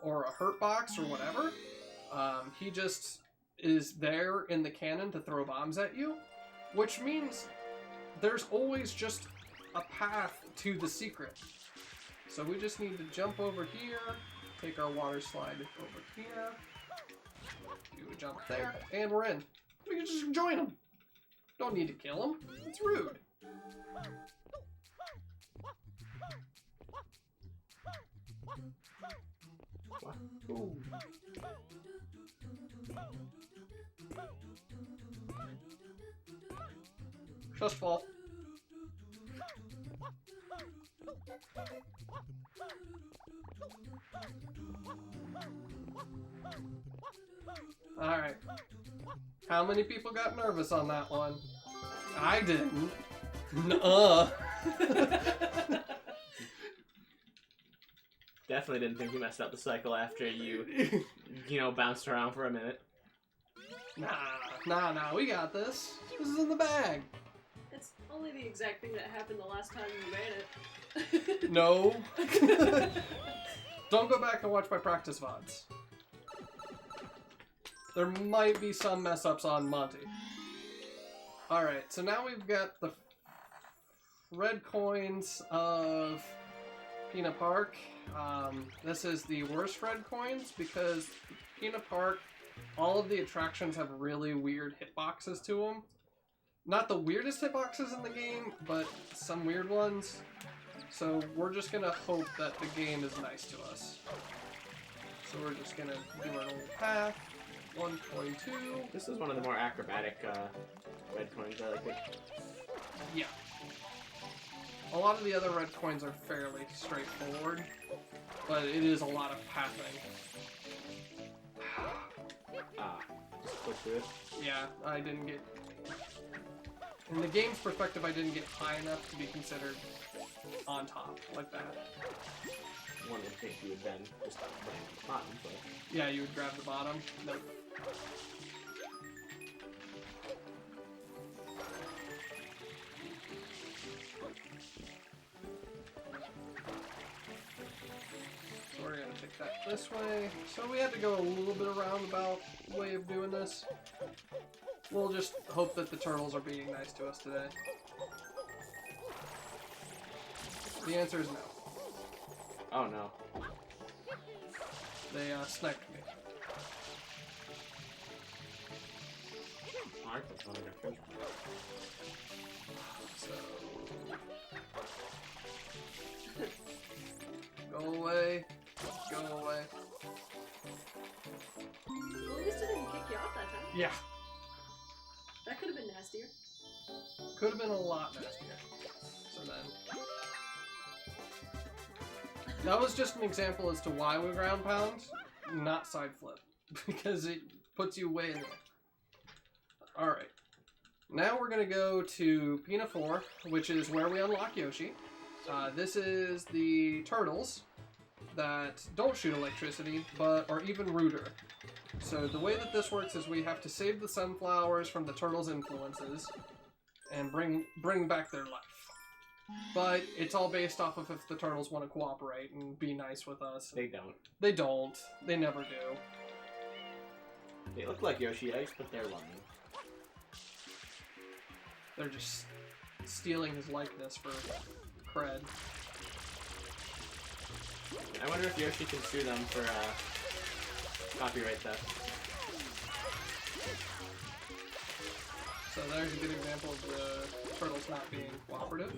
or a hurt box or whatever. He just is there in the cannon to throw bombs at you, which means there's always just a path to the secret. So we just need to jump over here, take our water slide over here, do a jump there, and we're in. We can just join him. Don't need to kill him. It's rude. Ooh. Just fall. Alright. How many people got nervous on that one? I didn't. Nuh-uh. Definitely didn't think you messed up the cycle after you bounced around for a minute. Nah, we got this. This is in the bag. It's only the exact thing that happened the last time you made it. No. Don't go back and watch my practice VODs. There might be some mess-ups on Monty. Alright, so now we've got the red coins of Peanut Park. This is the worst red coins because Peanut Park, all of the attractions have really weird hitboxes to them. Not the weirdest hitboxes in the game, but some weird ones. So we're just gonna hope that the game is nice to us. So we're just gonna do our little path. 1.2. This is one of the more acrobatic red coins. I like it. Yeah. A lot of the other red coins are fairly straightforward, but it is a lot of pathing. Just push through it. Yeah, I didn't get... In the game's perspective, I didn't get high enough to be considered on top like that. One would think you would then just land on the bottom, but... Yeah, you would grab the bottom. Nope. So we're gonna take that this way. So we had to go a little bit roundabout way of doing this. We'll just hope that the turtles are being nice to us today. The answer is no. Oh no. They sniped me. Alright, that's not a good fish. So... Go away. Go away. Well, at least it didn't kick you off that time. Yeah. That could have been nastier. Could have been a lot nastier. So then... That was just an example as to why we ground pound, not side flip. Because it puts you way in there. Alright. Now we're going to go to Pina 4, which is where we unlock Yoshi. This is the turtles that don't shoot electricity, but are even ruder. So the way that this works is we have to save the sunflowers from the turtles' influences and bring back their life. But it's all based off of if the turtles want to cooperate and be nice with us. They don't. They don't. They never do. They look like Yoshi eggs, but they're lummy. They're just stealing his likeness for cred. I wonder if Yoshi can sue them for copyright theft. So there's a good example of the turtles not being cooperative.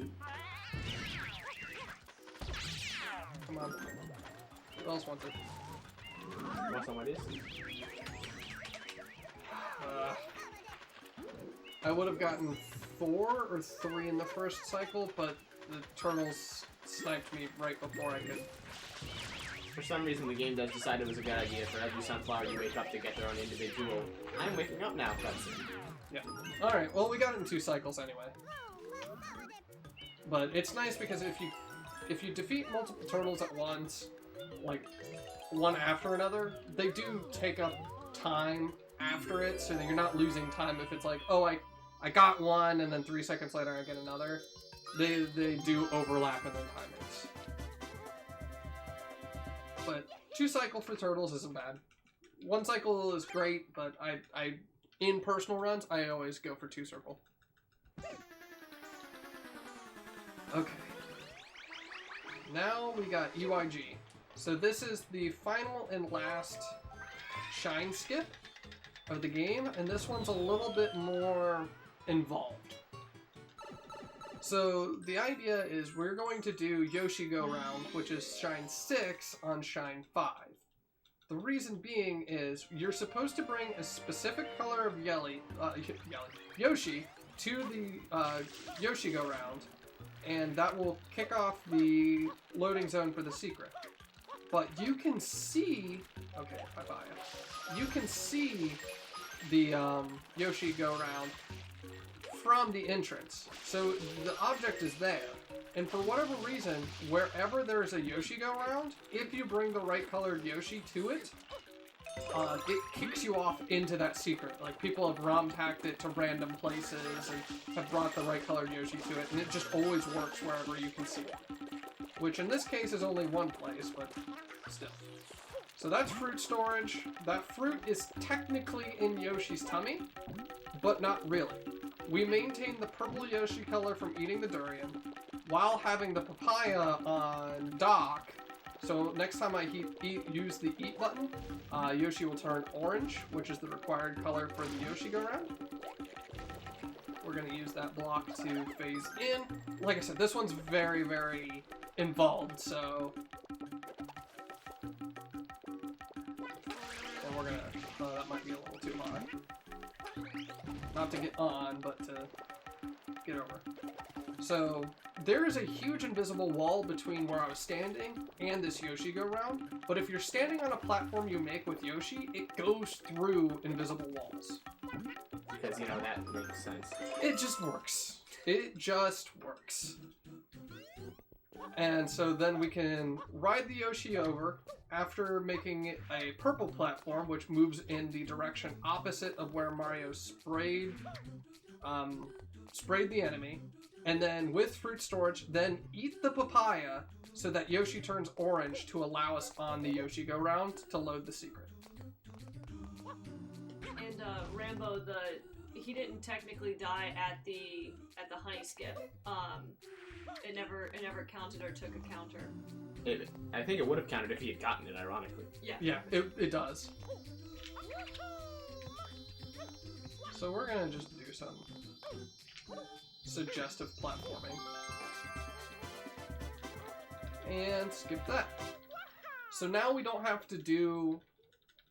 Come on. Who else wants it? Want some ideas? I would have gotten 4 or 3 in the first cycle, but the turtles sniped me right before I could. For some reason, the game does decide it was a good idea for every sunflower you wake up to get their own individual "I'm waking up now" cutscene. Yeah. Alright, well we got it in 2 cycles anyway. But it's nice because if you defeat multiple turtles at once, like one after another, they do take up time after it, so that you're not losing time if it's like, oh, I got one and then 3 seconds later I get another. They do overlap in their timings. But 2 cycle for turtles isn't bad. 1 cycle is great, but I in personal runs, I always go for 2 circle. Okay. Now we got EYG. So this is the final and last shine skip of the game, and this one's a little bit more involved. So the idea is we're going to do Yoshi Go Round, which is Shine 6 on Shine 5. The reason being is you're supposed to bring a specific color of Yoshi to the Yoshi Go Round, and that will kick off the loading zone for the secret. But you can see, okay, bye-bye. You can see the Yoshi Go Round from the entrance. So the object is there. And for whatever reason, wherever there's a Yoshi Go Round, if you bring the right colored Yoshi to it, it kicks you off into that secret. Like, people have ROM-hacked it to random places and have brought the right colored Yoshi to it, and it just always works wherever you can see it. Which in this case is only one place, but still. So that's fruit storage. That fruit is technically in Yoshi's tummy, but not really. We maintain the purple Yoshi color from eating the durian, while having the papaya on dock. So next time I use the eat button, Yoshi will turn orange, which is the required color for the Yoshi Go Round. We're going to use that block to phase in. Like I said, this one's very, very involved, so... And we're going to... that might be a little too high. Not to get on, but to get over. So, there is a huge invisible wall between where I was standing and this Yoshi Go Round, but if you're standing on a platform you make with Yoshi, it goes through invisible walls. Because, you know, that makes sense. It just works. It just works. And so then we can ride the Yoshi over after making it a purple platform, which moves in the direction opposite of where Mario sprayed the enemy. And then with fruit storage, then eat the papaya so that Yoshi turns orange to allow us on the Yoshi Go Round to load the secret. And Rambo, he didn't technically die at the honey skip. It never counted or took a counter. I think it would have counted if he had gotten it, ironically. Yeah. Yeah, it does. So we're gonna just do some suggestive platforming. And skip that. So now we don't have to do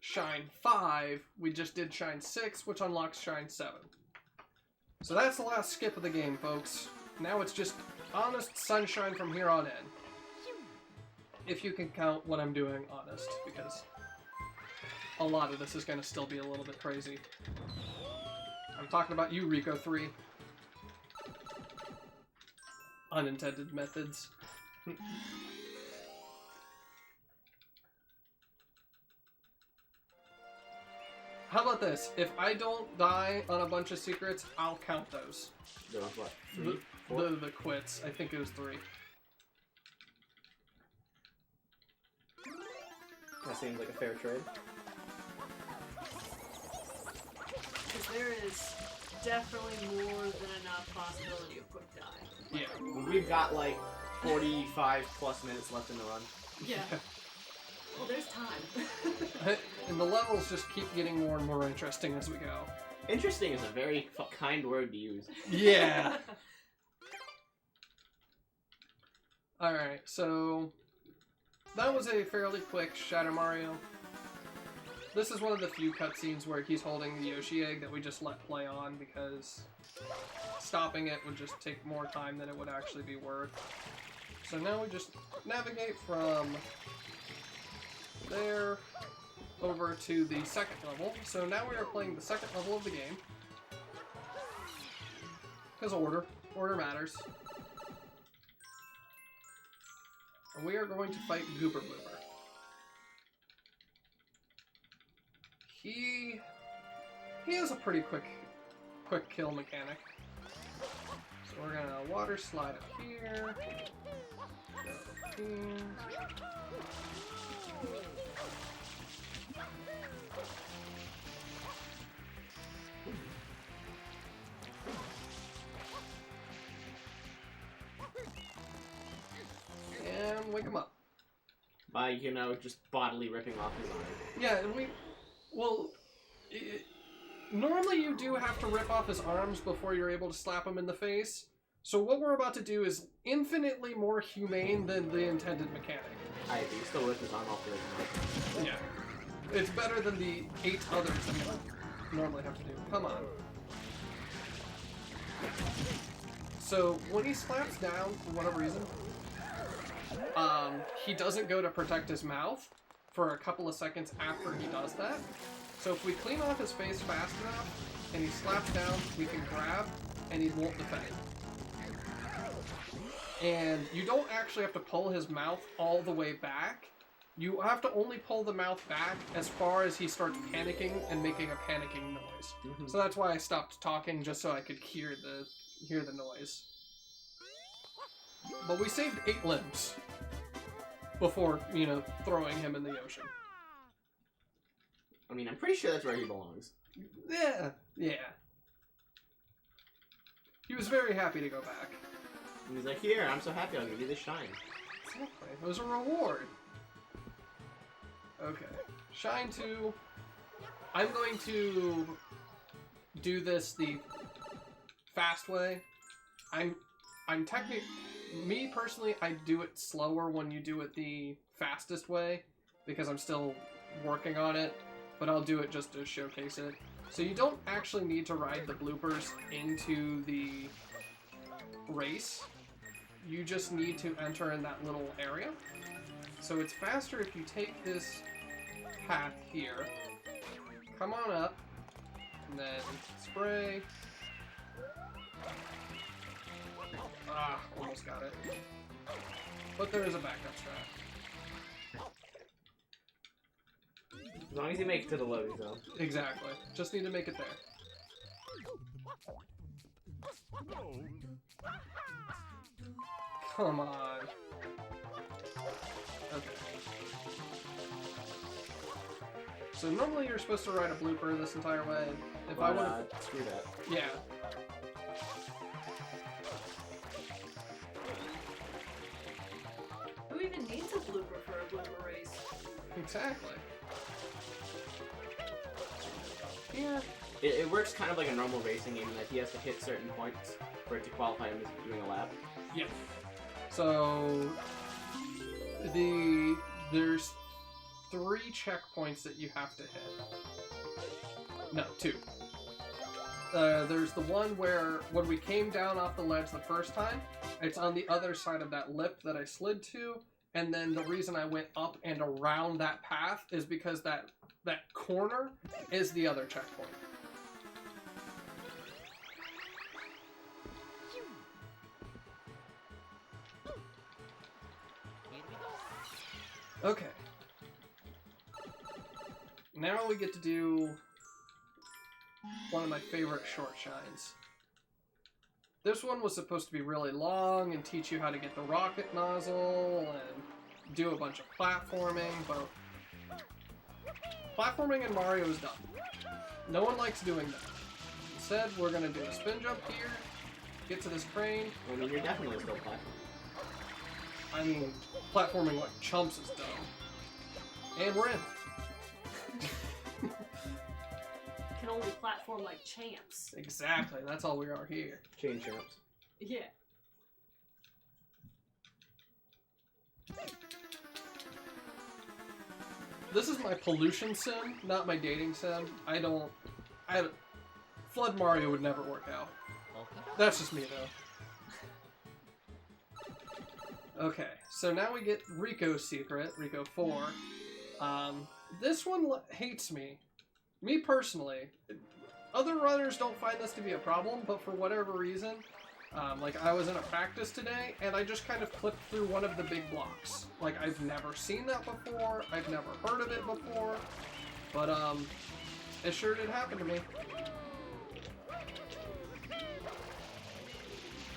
Shine 5, we just did Shine 6, which unlocks Shine 7. So that's the last skip of the game, folks. Now it's just honest sunshine from here on in. If you can count what I'm doing honest, because a lot of this is going to still be a little bit crazy. I'm talking about you, Rico 3. Unintended methods. How about this? If I don't die on a bunch of secrets, I'll count those. There was what? 3? 4? The quits. I think it was 3. That seems like a fair trade. Because there is definitely more than enough possibility of quick die. Yeah. We've got like 45 plus minutes left in the run. Yeah. Well, there's time. And the levels just keep getting more and more interesting as we go. Interesting is a very kind word to use. Yeah. Alright, so that was a fairly quick Shadow Mario. This is one of the few cutscenes where he's holding the Yoshi egg that we just let play on because stopping it would just take more time than it would actually be worth. So now we just navigate from there over to the second level. So now we are playing the second level of the game. Because order matters. And we are going to fight Goober Bloober. He has a pretty quick kill mechanic. So we're gonna water slide up here. Go up here. And wake him up. By, you know, just bodily ripping off his arm. Yeah, and normally you do have to rip off his arms before you're able to slap him in the face. So what we're about to do is infinitely more humane than the intended mechanic. I agree. Still rip his arm off the Yeah. It's better than the 8 others that we normally have to do. Come on. So when he slaps down, for whatever reason, he doesn't go to protect his mouth for a couple of seconds after he does that. So if we clean off his face fast enough and he slaps down, we can grab and he won't defend. And you don't actually have to pull his mouth all the way back. You have to only pull the mouth back as far as he starts panicking and making a panicking noise. Mm-hmm. So that's why I stopped talking, just so I could hear the noise. But we saved 8 limbs before, you know, throwing him in the ocean. I mean, I'm pretty sure that's where he belongs. Yeah. He was very happy to go back. And he's like, here, I'm so happy I'll give you this shine. Exactly. It was a reward. Okay. Shine 2. I'm going to do this the fast way. I'm technically... Me, personally, I do it slower when you do it the fastest way, because I'm still working on it, but I'll do it just to showcase it. So you don't actually need to ride the bloopers into the race. You just need to enter in that little area. So it's faster if you take this path here, come on up, and then spray. Ah, almost got it. But there is a backup strat. As long as you make it to the loading zone. Exactly. Just need to make it there. Come on. Okay. So normally you're supposed to ride a blooper this entire way. If I would screw that. Yeah. Who even needs a blooper for a blooper race? Exactly. Yeah. It works kind of like a normal racing game in that he has to hit certain points for it to qualify him as doing a lap. Yeah. So there's 3 checkpoints that you have to hit. No, 2. There's the one where when we came down off the ledge the first time, it's on the other side of that lip that I slid to, and then the reason I went up and around that path is because that corner is the other checkpoint. Okay. Now we get to do one of my favorite short shines. This one was supposed to be really long and teach you how to get the rocket nozzle and do a bunch of platforming, but platforming in Mario is dumb. No one likes doing that. Instead, we're going to do a spin jump here, get to this crane. I mean, you're definitely still platforming. I mean, platforming like chumps is dumb. And we're in. Can only platform like champs. Exactly, that's all we are here. Chain champs. Yeah. This is my pollution sim, not my dating sim. Flood Mario would never work out. That's just me, though. Okay, so now we get Rico's secret, Rico 4. This one hates me. Me personally. Other runners don't find this to be a problem, but for whatever reason, like I was in a practice today, and I just kind of clipped through one of the big blocks. Like, I've never seen that before, I've never heard of it before, but it sure did happen to me.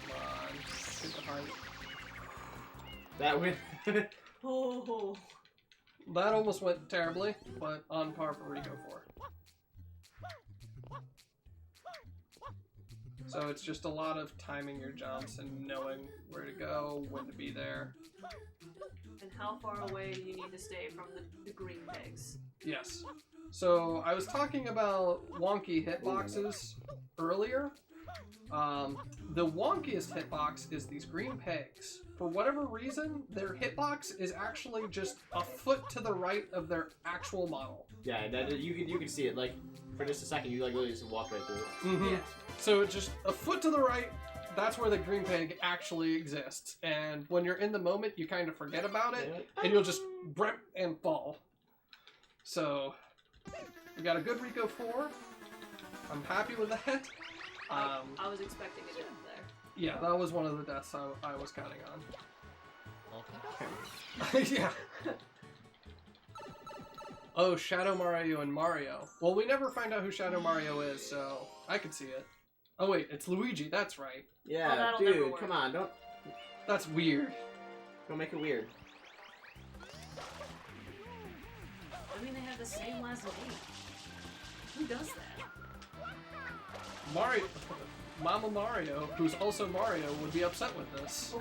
Come on, get behind. That win. Oh. That almost went terribly, but on par for Rico 4. So it's just a lot of timing your jumps and knowing where to go, when to be there. And how far away do you need to stay from the green pegs? Yes. So I was talking about wonky hitboxes earlier. The wonkiest hitbox is these green pegs. For whatever reason, their hitbox is actually just a foot to the right of their actual model. Yeah, that you can see it. Like, for just a second, you like literally just walk right through it. Mm-hmm. Yeah. So it's just a foot to the right, that's where the green peg actually exists. And when you're in the moment, you kind of forget about it, and you'll just brep and fall. So, we got a good Rico 4. I'm happy with that. I was expecting a death there. Yeah, that was one of the deaths I was counting on. Yeah. Oh, Shadow Mario and Mario. Well, we never find out who Shadow Mario is, so I could see it. Oh wait, it's Luigi, that's right. Yeah, that'll never dude, work. come on, don't That's weird. make it weird. I mean, they have the same last name. Who does that? Mario, Mama Mario, who's also Mario, would be upset with this.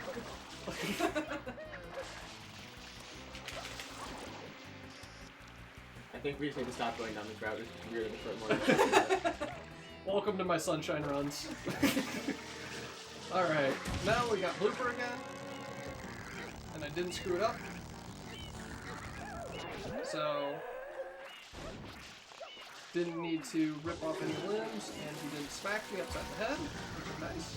I think we just need to stop going down this route. It's weird for more. Welcome to my sunshine runs. Alright, now we got blooper again. And I didn't screw it up. So, didn't need to rip off any limbs, and he didn't smack me upside the head, which is nice.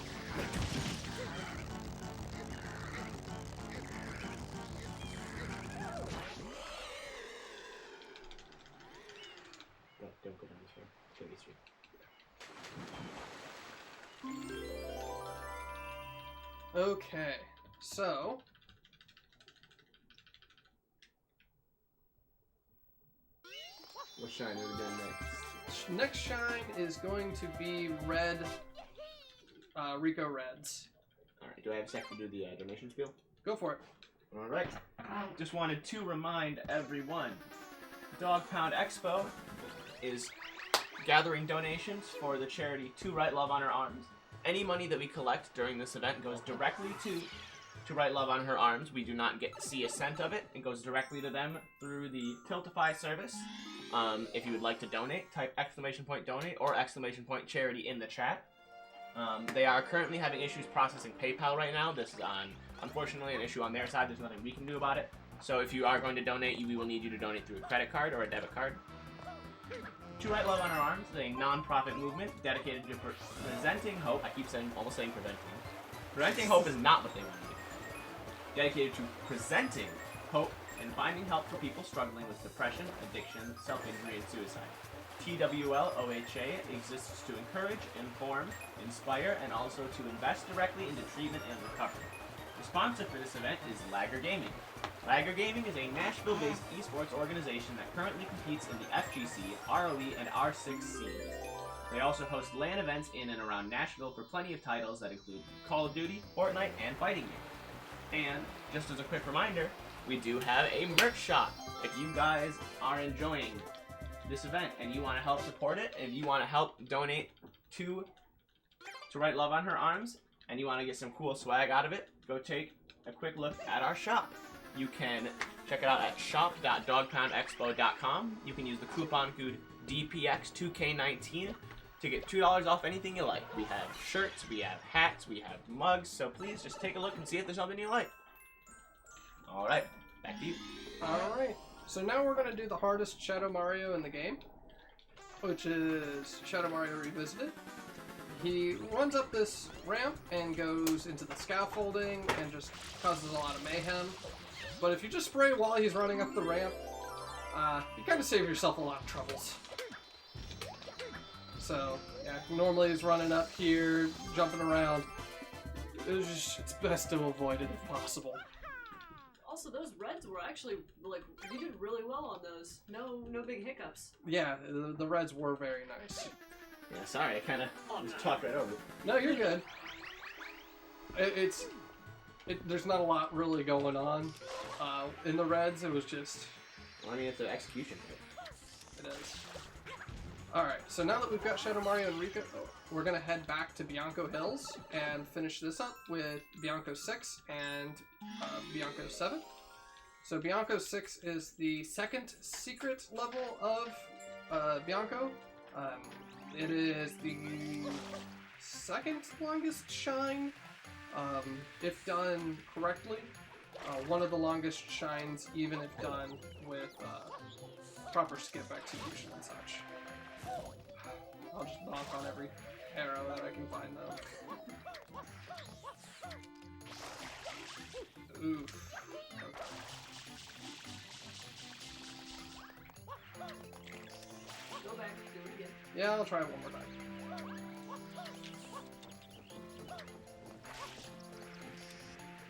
Don't go down this road. Go this way. Okay, so What shine are we doing next? next shine is going to be red, Rico Reds. Alright, do I have a sec to do the donation spiel? Go for it. Alright. Just wanted to remind everyone, Dog Pound Expo is gathering donations for the charity To Write Love on Her Arms. Any money that we collect during this event goes directly to Write Love on Her Arms. We do not see a cent of it. It goes directly to them through the Tiltify service. If you would like to donate, type !donate or !charity in the chat. They are currently having issues processing PayPal right now. This is unfortunately an issue on their side. There's nothing we can do about it. So if you are going to donate, we will need you to donate through a credit card or a debit card. To Write Love on Our Arms is a non-profit movement dedicated to presenting hope. I keep almost saying preventing. Preventing hope is not what they want to do. Dedicated to presenting hope and finding help for people struggling with depression, addiction, self-injury, and suicide. TWLOHA exists to encourage, inform, inspire, and also to invest directly into treatment and recovery. The sponsor for this event is Lager Gaming. Lager Gaming is a Nashville-based esports organization that currently competes in the FGC, ROE, and R6 scenes. They also host LAN events in and around Nashville for plenty of titles that include Call of Duty, Fortnite, and fighting games. And, just as a quick reminder, we do have a merch shop. If you guys are enjoying this event and you want to help support it, if you want to help donate to Write Love on Her Arms, and you want to get some cool swag out of it, go take a quick look at our shop. You can check it out at shop.dogpoundexpo.com. You can use the coupon code DPX2019 to get $2 off anything you like. We have shirts, we have hats, we have mugs, so please just take a look and see if there's something you like. Alright, back to you. Alright, so now we're going to do the hardest Shadow Mario in the game, which is Shadow Mario Revisited. He runs up this ramp and goes into the scaffolding and just causes a lot of mayhem. But if you just spray while he's running up the ramp, you kind of save yourself a lot of troubles. So, yeah, normally he's running up here, jumping around. It's best to avoid it if possible. Also, those reds were actually, like, you did really well on those. No big hiccups. Yeah, the reds were very nice. Yeah, sorry, I kind of just talked right over. No, you're good. There's not a lot really going on in the reds. It was just... Well, I mean, it's an execution hit. It is. Alright, so now that we've got Shadow Mario and Rico, we're going to head back to Bianco Hills and finish this up with Bianco 6 and Bianco 7. So Bianco 6 is the second secret level of Bianco. It is the second longest shine. If done correctly, one of the longest shines, even if done with proper skip execution and such. I'll just bonk on every arrow that I can find, though. Oof. Okay. Go back, do it again. Yeah, I'll try it one more time.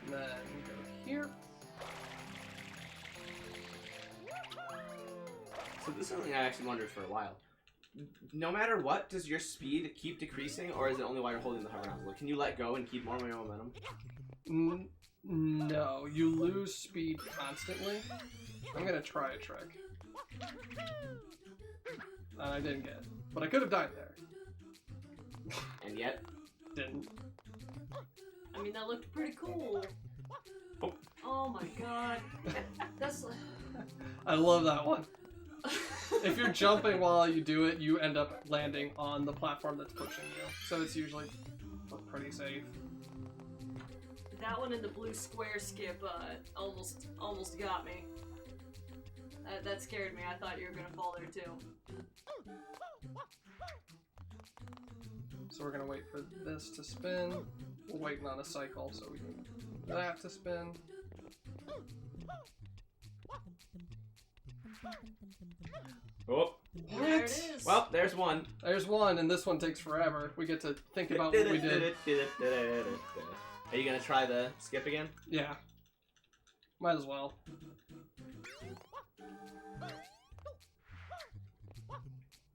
And then go here. So this is something I actually wondered for a while. No matter what, does your speed keep decreasing, or is it only while you're holding the hover nozzle? Like, can you let go and keep more momentum? No, you lose speed constantly. I'm gonna try a trick. And I didn't get it. But I could have died there. And yet? Didn't. I mean, that looked pretty cool. Oh my god. That's like... I love that one. If you're jumping while you do it, you end up landing on the platform that's pushing you. So it's usually pretty safe. That one in the blue square skip almost got me. That scared me. I thought you were gonna fall there too. So we're gonna wait for this to spin. We're waiting on a cycle so we can that to spin. Oh. There it is. Well, there's one. There's one, and this one takes forever. We get to think about what we did. Are you gonna try the skip again? Yeah. Might as well.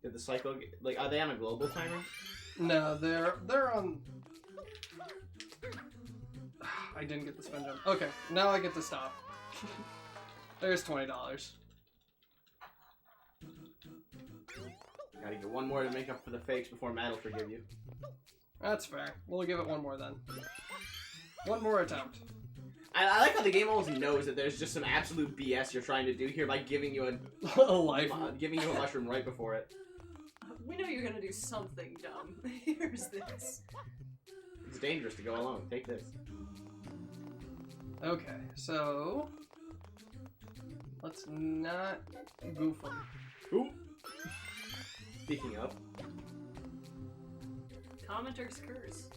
Did the cycle like are they on a global timer? No, they're on. I didn't get the spin jump. Okay, now I get to stop. There's $20. Gotta get one more to make up for the fakes before Matt will forgive you. That's fair. We'll give it one more then. One more attempt. I like how the game almost knows that there's just some absolute BS you're trying to do here by giving you A life. giving you a mushroom right before it. We know you're gonna do something dumb. Here's this. It's dangerous to go alone. Take this. Okay, so let's not goof them. Ooh. Speaking of, Commenter's curse.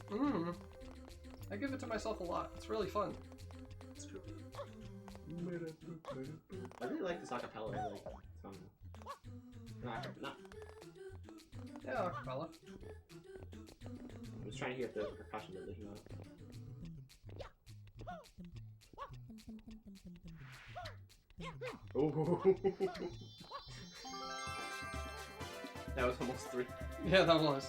I give it to myself a lot. It's really fun. It's true. I really like this acapella. Like, it's fun. Not. Yeah, acapella. I'm just trying to hear if the percussion is leaking out. Oh. That was almost 3. Yeah, that was.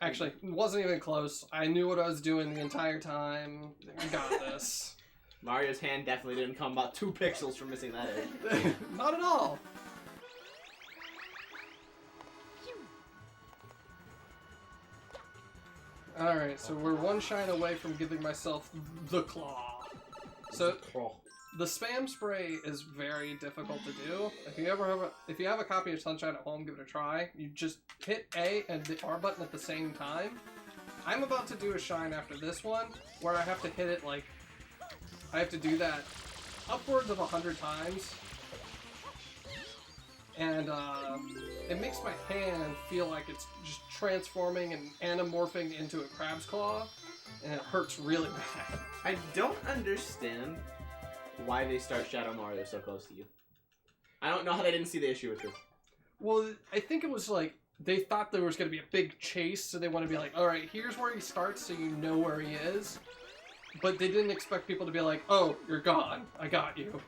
Actually, it wasn't even close. I knew what I was doing the entire time. I got this. Mario's hand definitely didn't come about 2 pixels from missing that edge. Not at all. Alright, so we're one shine away from giving myself the claw. So the spam spray is very difficult to do. If you have a copy of Sunshine at home, give it a try. You just hit A and the R button at the same time. I'm about to do a shine after this one where I have to hit it like I have to do that upwards of 100 times. And it makes my hand feel like it's just transforming and anamorphing into a crab's claw, and it hurts really bad. I don't understand why they start Shadow Mario so close to you. I don't know how they didn't see the issue with this. Well, I think it was like they thought there was going to be a big chase, so they want to be like, alright, here's where he starts so you know where he is. But they didn't expect people to be like, oh, you're gone. I got you.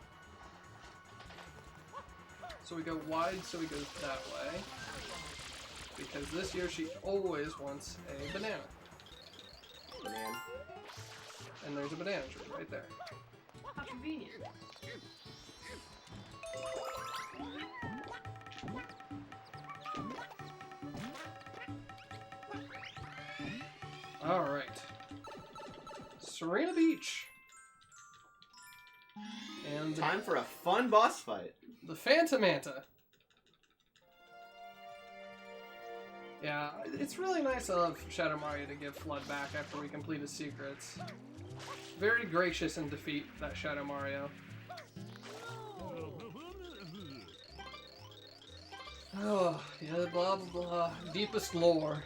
So we go wide, so he goes that way. Because this Yoshi always wants a banana. Banana. And there's a banana tree right there. How convenient. Alright. Serena Beach. And Time for a fun boss fight. the Phantomanta. Yeah, it's really nice of Shadow Mario to give Flood back after we complete his secrets. Very gracious in defeat, that Shadow Mario. Oh, yeah, blah blah blah. Deepest lore.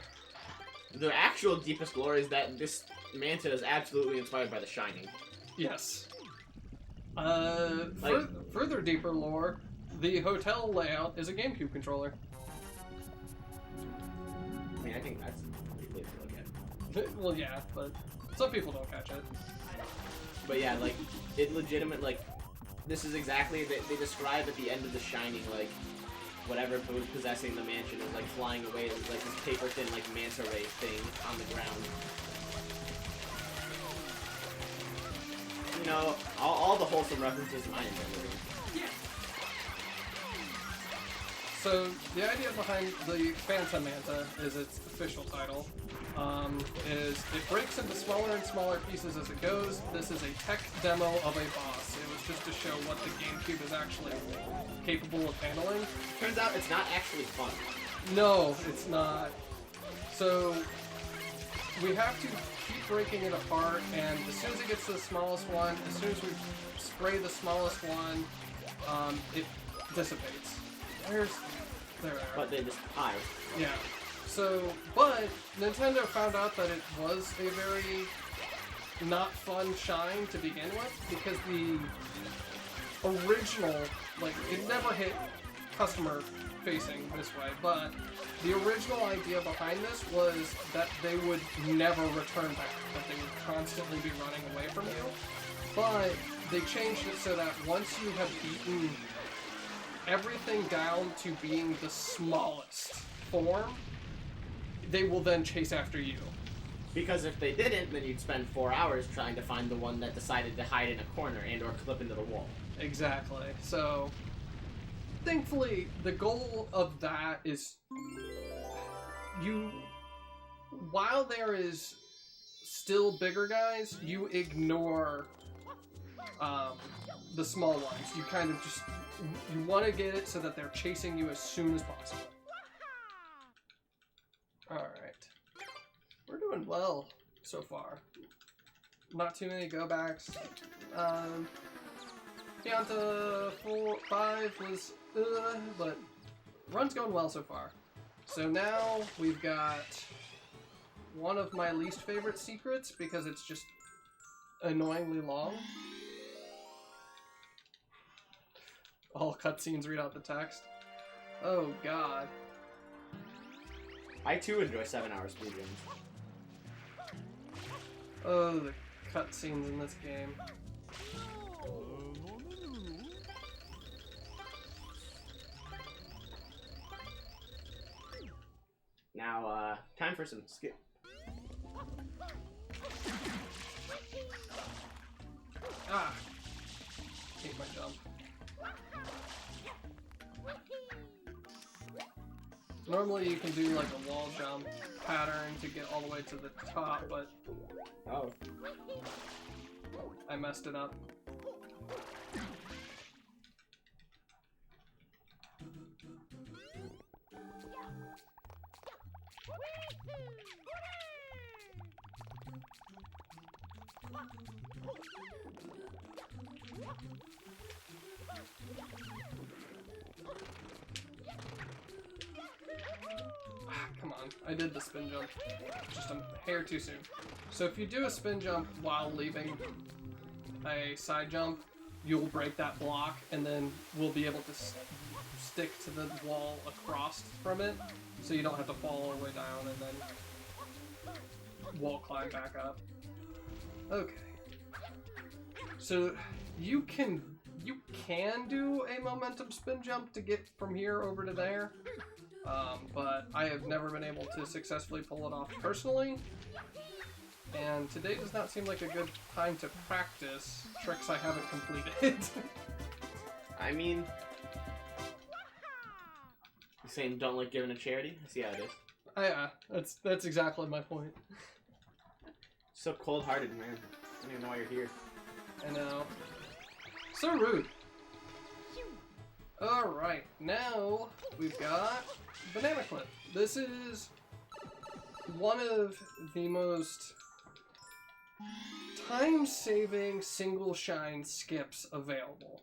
The actual deepest lore is that this Manta is absolutely inspired by The Shining. Yes. Like- Further deeper lore, the hotel layout is a GameCube controller. I mean, I think that's pretty clear to look at. Well, yeah, but some people don't catch it. But yeah, like, it legitimate, like, this is exactly, they describe at the end of The Shining, like, whatever was possessing the mansion is, like, flying away. There's, like, this paper-thin, like, manta ray thing on the ground. You know, all the wholesome references to my memory. Yeah. So, the idea behind the Phantomanta is its official title. Is it breaks into smaller and smaller pieces as it goes. This is a tech demo of a boss. It was just to show what the GameCube is actually capable of handling. Turns out it's not actually fun. No, it's not. So, we have to keep breaking it apart, and as soon as it gets to the smallest one, as soon as we spray the smallest one, it dissipates. There. But they just hide. Yeah. So, but Nintendo found out that it was a very not fun shine to begin with, because the original, like, it never hit customer facing this way, but the original idea behind this was that they would never return back, that they would constantly be running away from you. But they changed it so that once you have beaten everything down to being the smallest form, they will then chase after you. Because if they didn't, then you'd spend 4 hours trying to find the one that decided to hide in a corner and or clip into the wall. Exactly. So, thankfully, the goal of that is while there is still bigger guys, you ignore the small ones. You kind of just, you want to get it so that they're chasing you as soon as possible. Alright. We're doing well so far. Not too many go-backs. Pianta 5 was but run's going well so far. So now we've got one of my least favorite secrets because it's just annoyingly long. All cutscenes read out the text. Oh god. I too enjoy 7-hour speedruns. Oh, the cutscenes in this game. Now, time for some skip. Ah! Hate my jump. Normally you can do like a wall jump pattern to get all the way to the top, but Oh. I messed it up. Come on, I did the spin jump. Just a hair too soon. So if you do a spin jump while leaving a side jump, you'll break that block, and then we'll be able to stick to the wall across from it, so you don't have to fall all the way down and then wall climb back up. Okay. So you can do a momentum spin jump to get from here over to there. But I have never been able to successfully pull it off personally, and today does not seem like a good time to practice tricks I haven't completed. I mean, you saying don't like giving to charity? I see how it is. Yeah, that's exactly my point. So cold-hearted, man. I don't even know why you're here. I know. So rude. Alright, now we've got Banana Clip. This is one of the most time-saving single shine skips available.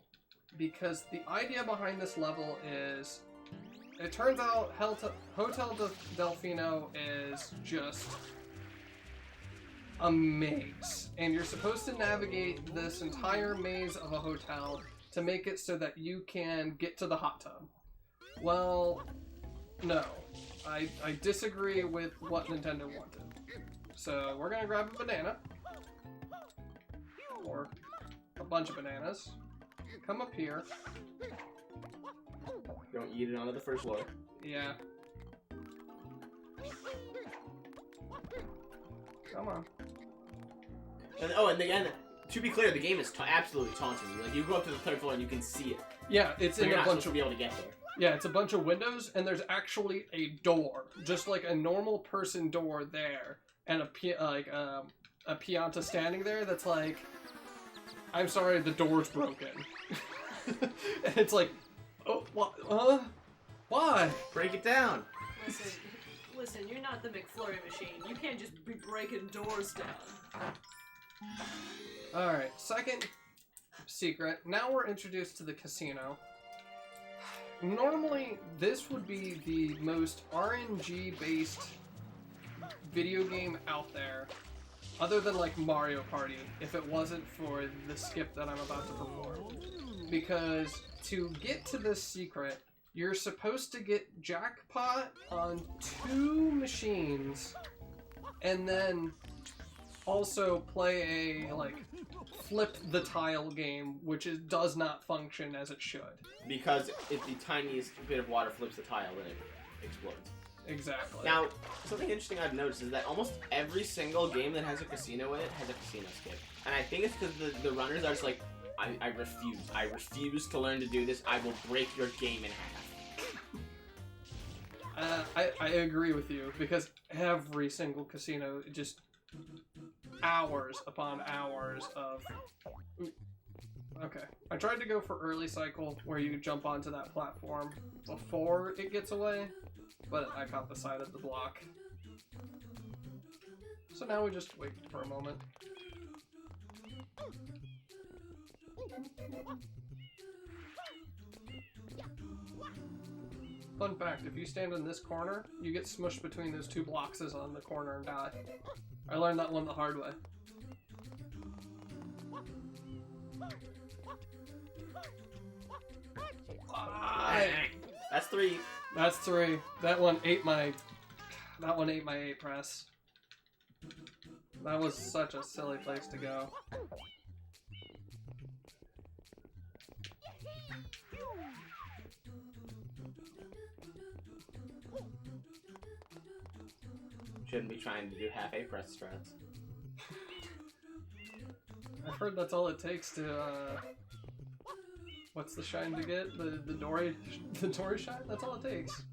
Because the idea behind this level is, it turns out Hotel Delfino is just a maze. And you're supposed to navigate this entire maze of a hotel to make it so that you can get to the hot tub. Well, no. I disagree with what Nintendo wanted. So we're gonna grab a banana. Or a bunch of bananas. Come up here. Don't eat it onto the first floor. Yeah. Come on. And again, to be clear, the game is absolutely taunting you. Like, you go up to the third floor and you can see it. Yeah, it's So in you're a not bunch supposed to be able to get there. Yeah, it's a bunch of windows, and there's actually a door, just like a normal person door there, and a Pianta standing there that's like, I'm sorry, the door's broken. And it's like, oh, what? Why? Break it down. Listen, you're not the McFlurry machine. You can't just be breaking doors down. Alright, second secret. Now we're introduced to the casino. Normally, this would be the most RNG-based video game out there, other than like Mario Party, if it wasn't for the skip that I'm about to perform. Because to get to this secret, you're supposed to get jackpot on 2 machines, and then also play a, like, flip the tile game, which does not function as it should. Because if the tiniest bit of water flips the tile, then it explodes. Exactly. Now, something interesting I've noticed is that almost every single game that has a casino in it has a casino skip. And I think it's because the runners are just like, I refuse. I refuse to learn to do this. I will break your game in half. I agree with you, because every single casino, just hours upon hours of... Okay. I tried to go for early cycle, where you jump onto that platform before it gets away, but I caught the side of the block. So now we just wait for a moment. Fun fact, if you stand in this corner, you get smushed between those 2 boxes on the corner and die. I learned that one the hard way. That's 3. That's 3. That one ate my 8 press. That was such a silly place to go. Shouldn't be trying to do half A press strats. I've heard that's all it takes to, what's the shine to get? The Dory shine? That's all it takes.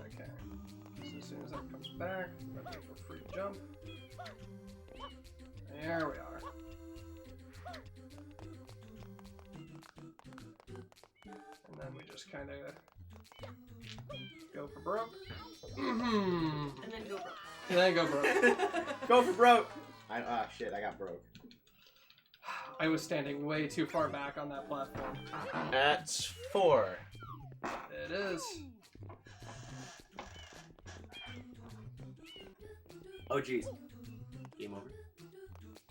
Okay. So as soon as that comes back, I'm ready for free jump. There we are. And then we just kind of go for broke. And then go broke. And then go broke. Go for broke! Shit, I got broke. I was standing way too far back on that platform. That's 4. It is. Oh jeez. Game over.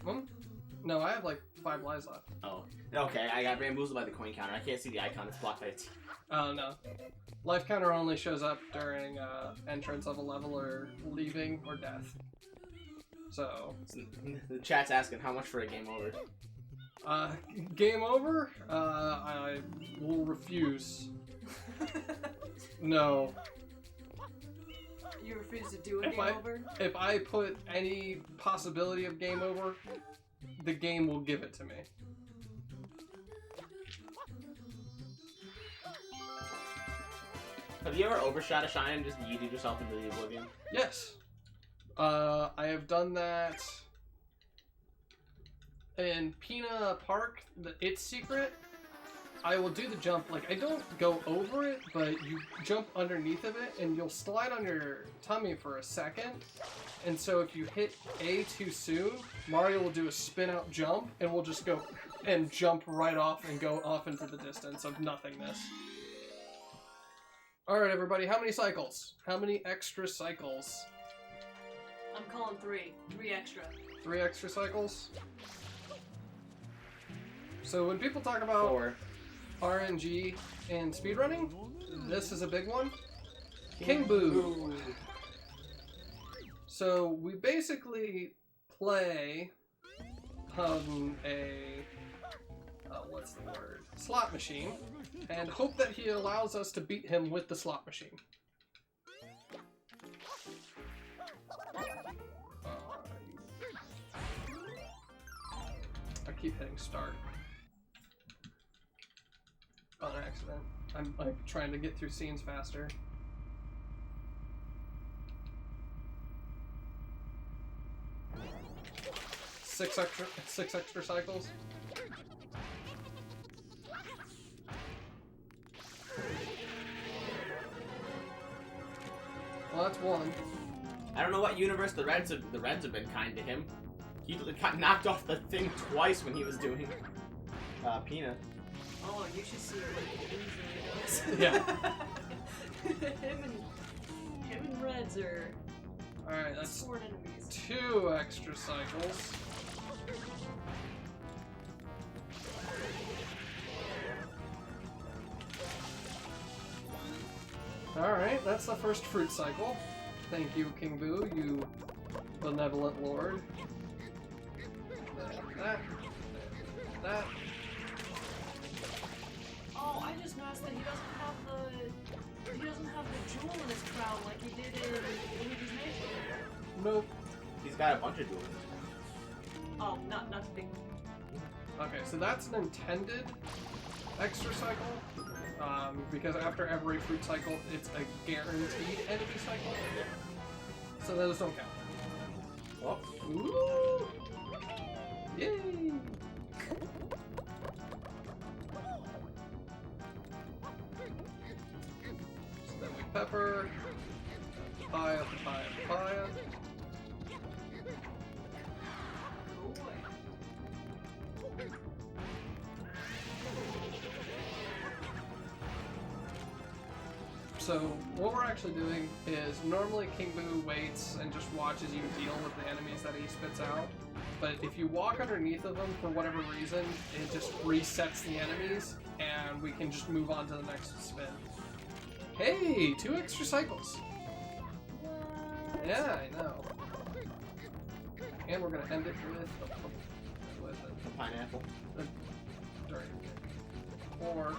Hmm? No, I have like 5 lives left. Oh. Okay, I got bamboozled by the coin counter. I can't see the icon, it's blocked by a T. Oh no. Life counter only shows up during entrance of a level or leaving or death. So. The chat's asking how much for a game over. Game over? I will refuse. No. You refuse to do a If game over? If I put any possibility of game over, the game will give it to me. Have you ever overshot a shine and just yeeted yourself into the oblivion? Yes. I have done that in Pina Park, It's Secret. I will do the jump, like, I don't go over it, but you jump underneath of it, and you'll slide on your tummy for a second. And so if you hit A too soon, Mario will do a spin-out jump, and we'll just go and jump right off and go off into the distance of nothingness. Alright, everybody, how many cycles? How many extra cycles? I'm calling 3. 3 extra. 3 extra cycles? So when people talk about 4. RNG and speedrunning, this is a big one. King Boo. So we basically play what's the word? Slot machine, and hope that he allows us to beat him with the slot machine. I keep hitting start. On accident. I'm like trying to get through scenes faster. Six extra cycles. Well, that's one. I don't know what universe the Reds have been kind to him. He got knocked off the thing twice when he was doing Pina. Oh, you should see what he does. Yeah. him and Reds are Alright, that's sworn enemies. 2 extra cycles. Alright, that's the first fruit cycle. Thank you, King Boo, you benevolent lord. That. Oh, I just noticed that he doesn't have the jewel in his crown like he did in Luigi's Mansion. Nope. He's got a bunch of jewels. Oh, not the big one. Okay, so that's an intended extra cycle. Because after every fruit cycle, it's a guaranteed enemy cycle. So those don't count. Oh. Ooh! Yay! So then we pepper, papaya. Oh boy. So what we're actually doing is normally King Boo waits and just watches you deal with the enemies that he spits out. But if you walk underneath of them for whatever reason, it just resets the enemies and we can just move on to the next spin. Hey, 2 extra cycles. Yeah, I know. And we're gonna end it with The pineapple. a dirty 4.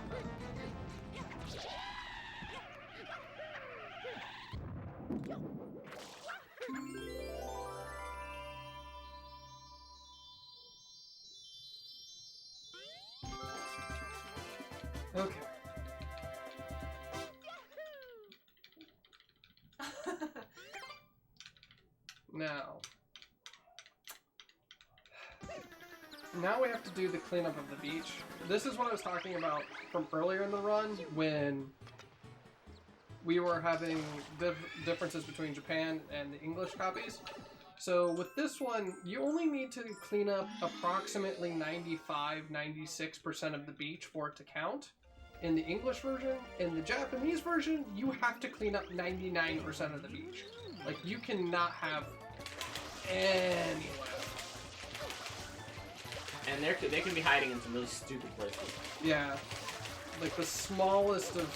Okay. Now we have to do the cleanup of the beach. This is what I was talking about from earlier in the run when we were having differences between Japan and the English copies. So with this one, you only need to clean up approximately 95-96% of the beach for it to count. In the English version, in the Japanese version, you have to clean up 99% of the beach. Like, you cannot have any left. And they can be hiding in some really stupid places. Yeah. Like, the smallest of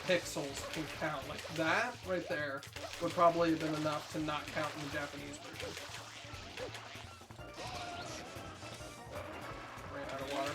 pixels can count. Like, that right there would probably have been enough to not count in the Japanese version. Ran out of water.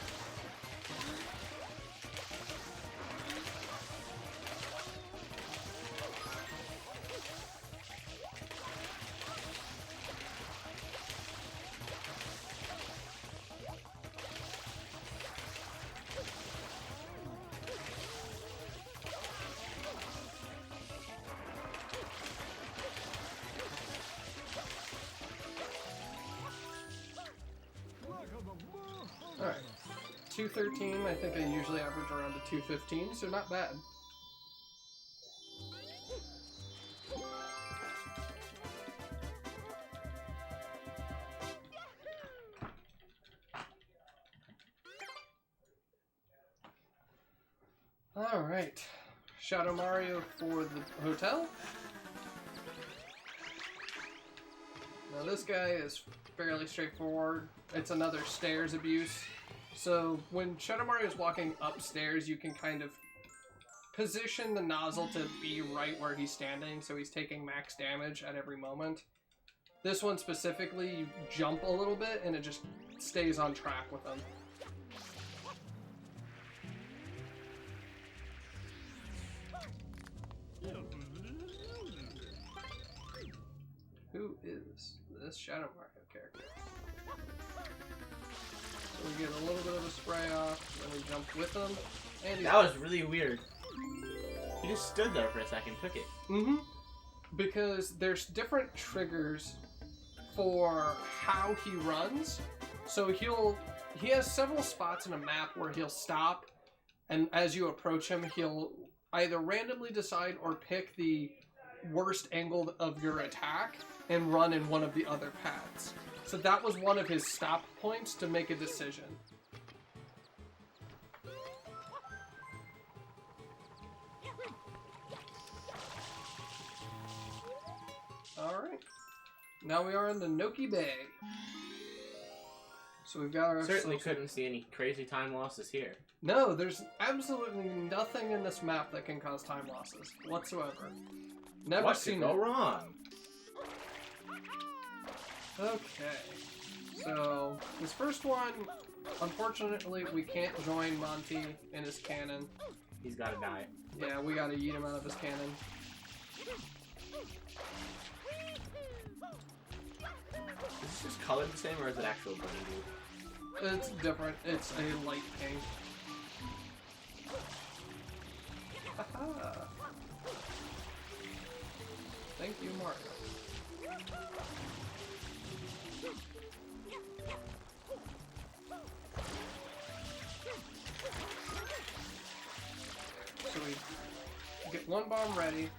Alright. 213, I think I usually average around a 215, so not bad. Alright. Shadow Mario for the hotel. Now this guy is fairly straightforward. It's another stairs abuse. So when Shadow Mario is walking upstairs, you can kind of position the nozzle to be right where he's standing, so he's taking max damage at every moment. This one specifically, you jump a little bit and it just stays on track with him. Who is this Shadow Mario character? So we get a little bit of a spray off, then we jump with him, and That was really weird. He just stood there for a second, took it. Mm-hmm. Because there's different triggers for how he runs. So he has several spots in a map where he'll stop, and as you approach him, he'll either randomly decide or pick the worst angle of your attack and run in one of the other paths. So that was one of his stop points to make a decision. Alright. Now we are in the Noki Bay. So we've got our... Certainly couldn't see any crazy time losses here. No, there's absolutely nothing in this map that can cause time losses whatsoever. Never What seen could go it. wrong? Okay. So, this first one, unfortunately, we can't join Monty in his cannon. He's gotta die. Yeah, we gotta yeet him out of his cannon. Is this just colored the same or is it actual bunny dude? It's different. It's a light pink. Haha. Thank you, Mario. So we get one bomb ready,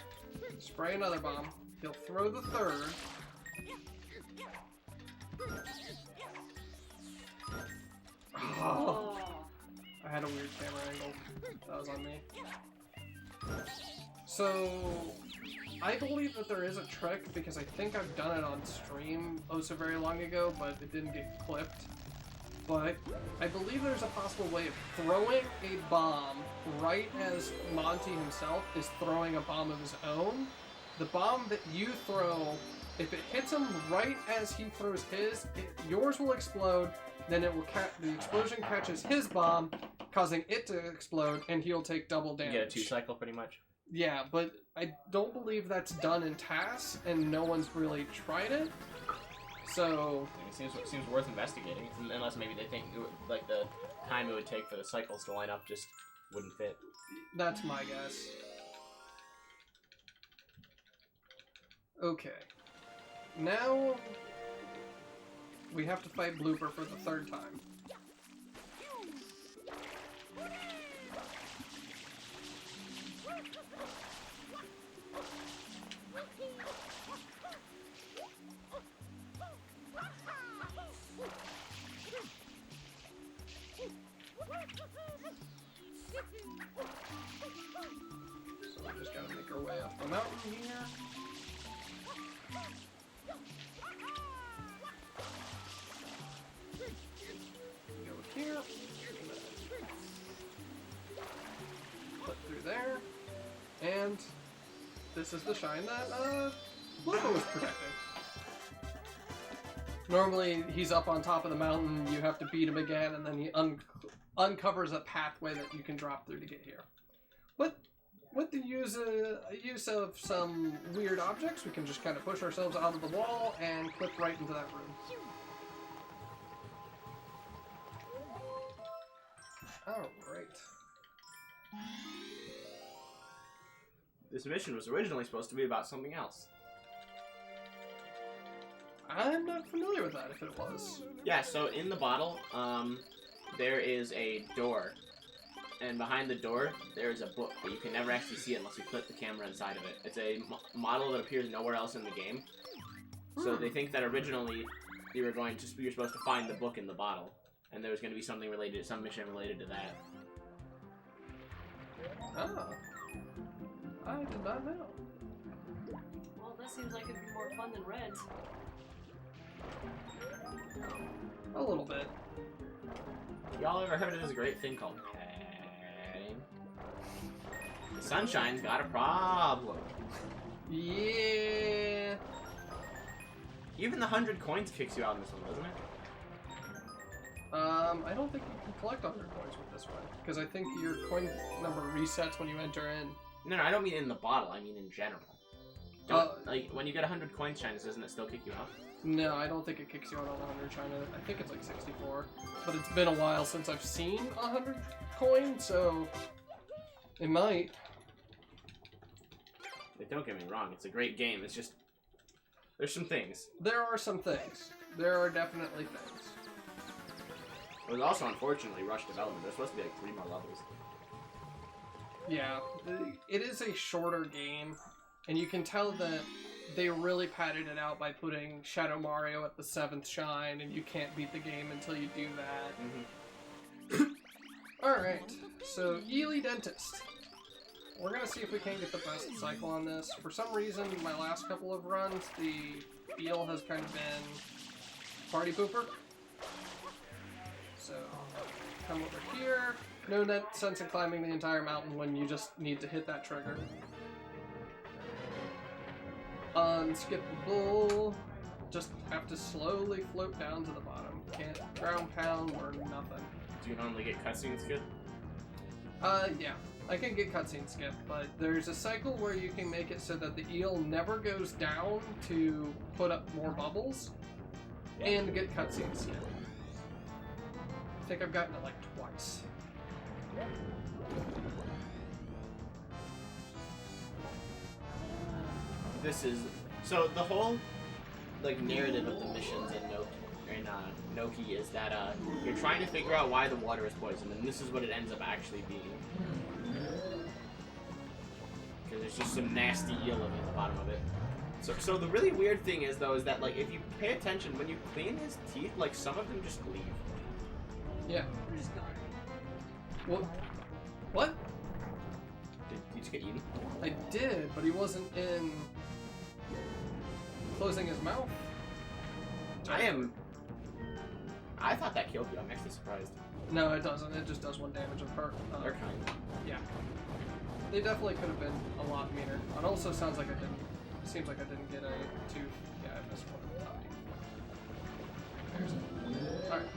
spray another bomb, he'll throw the third. Oh, I had a weird camera angle. That was on me. So, I believe that there is a trick because I think I've done it on stream oh so very long ago, but it didn't get clipped. But I believe there's a possible way of throwing a bomb right as Monty himself is throwing a bomb of his own. The bomb that you throw, if it hits him right as he throws his, yours will explode. Then it will the explosion catches his bomb, causing it to explode, and he'll take double damage. You get a 2-cycle pretty much. Yeah, but I don't believe that's done in TAS, and no one's really tried it. So It seems worth investigating, unless maybe they think it would, like the time it would take for the cycles to line up just wouldn't fit. That's my guess. Okay. Now we have to fight Blooper for the 3rd time. So we just gotta make our way up the mountain here. Go here. Put through there. And this is the shine that Blooper was protecting. Normally, he's up on top of the mountain, you have to beat him again, and then he uncovers a pathway that you can drop through to get here. With the use of some weird objects, we can just kind of push ourselves out of the wall and clip right into that room. Alright. This mission was originally supposed to be about something else. I'm not familiar with that, if it was. Yeah, so in the bottle, there is a door. And behind the door, there is a book, but you can never actually see it unless you clip the camera inside of it. It's a model that appears nowhere else in the game. So they think that originally you were supposed to find the book in the bottle. And there was going to be some mission related to that. Oh. I did not know. Well, that seems like it'd be more fun than red. A little bit. Y'all ever heard of this great thing called padding? The Sunshine's got a problem. Yeah. Even the 100 coins kicks you out in this one, doesn't it? I don't think you can collect 100 coins with this one, because I think your coin number resets when you enter in. No, I don't mean in the bottle, I mean in general. Like, when you get 100 coins shines, doesn't it still kick you out? No, I don't think it kicks you out on 100 China. I think it's like 64. But it's been a while since I've seen 100 coins, so it might. Don't get me wrong, it's a great game, it's just... There's some things. There are some things. There are definitely things. It was also, unfortunately, rushed development. There's supposed to be like 3 more levels. Yeah, it is a shorter game, and you can tell that they really padded it out by putting Shadow Mario at the 7th shine, and you can't beat the game until you do that. Alright, so Ely Dentist. We're gonna see if we can get the best cycle on this. For some reason, my last couple of runs, the eel has kind of been party pooper. So, come over here. No sense in climbing the entire mountain when you just need to hit that trigger. Unskippable. Just have to slowly float down to the bottom. Can't ground pound or nothing. Do you normally get cutscene skip? Yeah. I can get cutscene skip, but there's a cycle where you can make it so that the eel never goes down to put up more bubbles and get cutscene skip. I think I've gotten it like twice. This is... So the whole like narrative of the missions in Noki is that you're trying to figure out why the water is poisoned, and this is what it ends up actually being. Because there's just some nasty eel at the bottom of it. So the really weird thing is, though, is that, like, if you pay attention, when you clean his teeth, like, some of them just leave. Yeah. We're just gone. What? Did you just get eaten? I did, but he wasn't in closing his mouth. I thought that killed you. I'm actually surprised. No, it doesn't. It just does 1 damage of hurt. They're kind. Yeah. They definitely could have been a lot meaner. It also sounds like I didn't. Seems like I didn't get a tooth. Yeah, I missed one of the top teeth. There's it. Alright.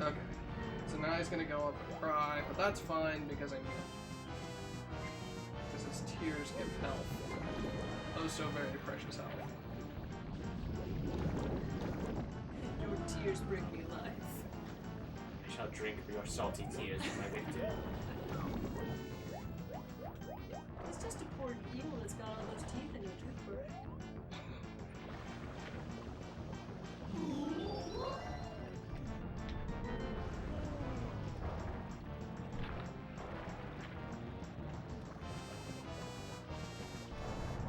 Okay. So now he's gonna go up and cry, but that's fine because I need it. Because his tears give health. Oh, so very precious health. Your tears tears bring me life. I shall drink your salty tears, my victim. It's just a poor eel that's got all those teeth in your toothbrush.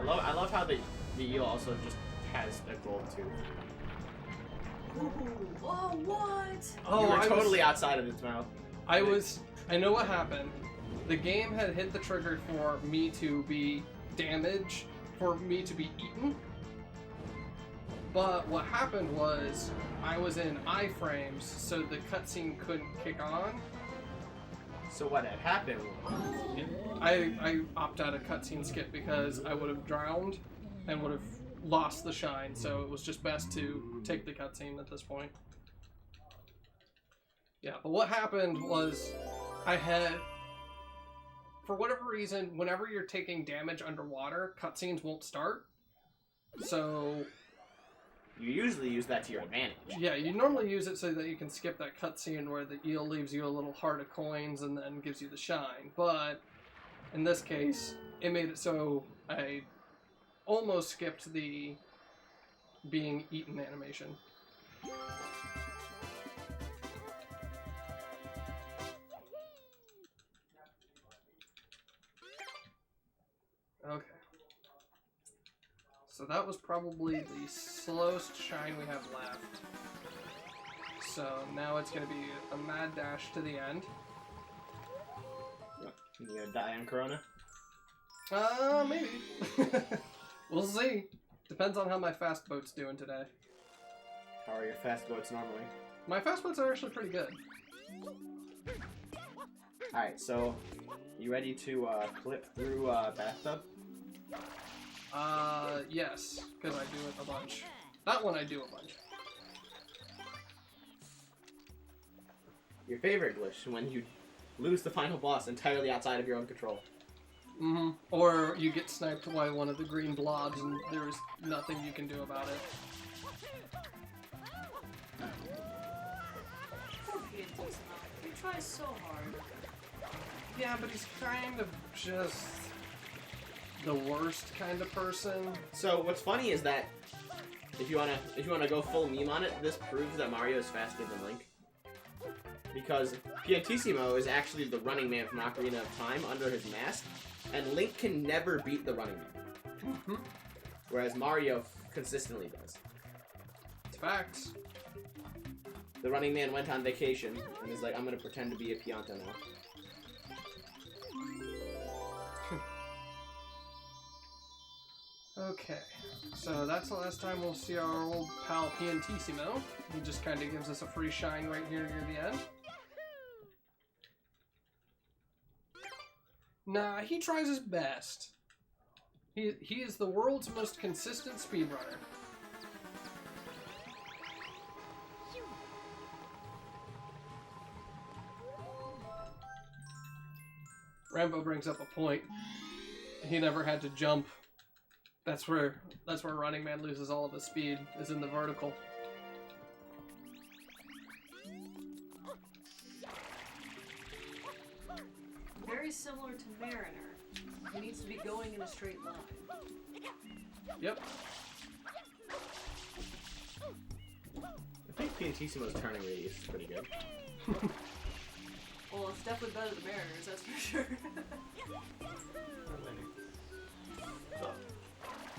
I love how the eel also just has a gold tooth. Ooh, oh, what? Oh, you were I totally was, outside of its mouth. I know what happened. The game had hit the trigger for me to be damaged, for me to be eaten. But what happened was, I was in iframes, so the cutscene couldn't kick on. So what had happened was... I opt out of cutscene skip because I would have drowned and would have lost the shine, so it was just best to take the cutscene at this point. Yeah, but what happened was I had, for whatever reason, whenever you're taking damage underwater, cutscenes won't start. So You usually use that to your advantage. yeah, you normally use it so that you can skip that cutscene where the eel leaves you a little heart of coins and then gives you the shine. But in this case, it made it so I almost skipped the being eaten animation. Okay. So that was probably the slowest shine we have left. So now it's going to be a mad dash to the end. You gonna die on Corona? Maybe. We'll see. Depends on how my fast boat's doing today. How are your fast boats normally? My fast boats are actually pretty good. Alright, so you ready to clip through bathtub? Yes, because I do it a bunch. That one I do a bunch. Your favorite glitch, when you lose the final boss entirely outside of your own control. Mm-hmm. Or you get sniped by one of the green blobs and there's nothing you can do about it. Poor PNT's He tries so hard. Yeah, but he's kind of just the worst kind of person. So what's funny is that if you wanna go full meme on it, this proves that Mario is faster than Link. Because Piantissimo is actually the running man from Ocarina of Time under his mask, and Link can never beat the running man. Whereas Mario consistently does. It's facts. The running man went on vacation and is like, I'm gonna pretend to be a Pianta now. Okay, so that's the last time we'll see our old pal Piantissimo. He just kind of gives us a free shine right here near the end. Nah, he tries his best. He is the world's most consistent speedrunner. Rambo brings up a point. He never had to jump. That's where Running Man loses all of his speed, is in the vertical. Very similar to Mariner. He needs to be going in a straight line. Yep. I think Piantissimo's turning radius is pretty good. Well, it's definitely better than Mariner's, that's for sure.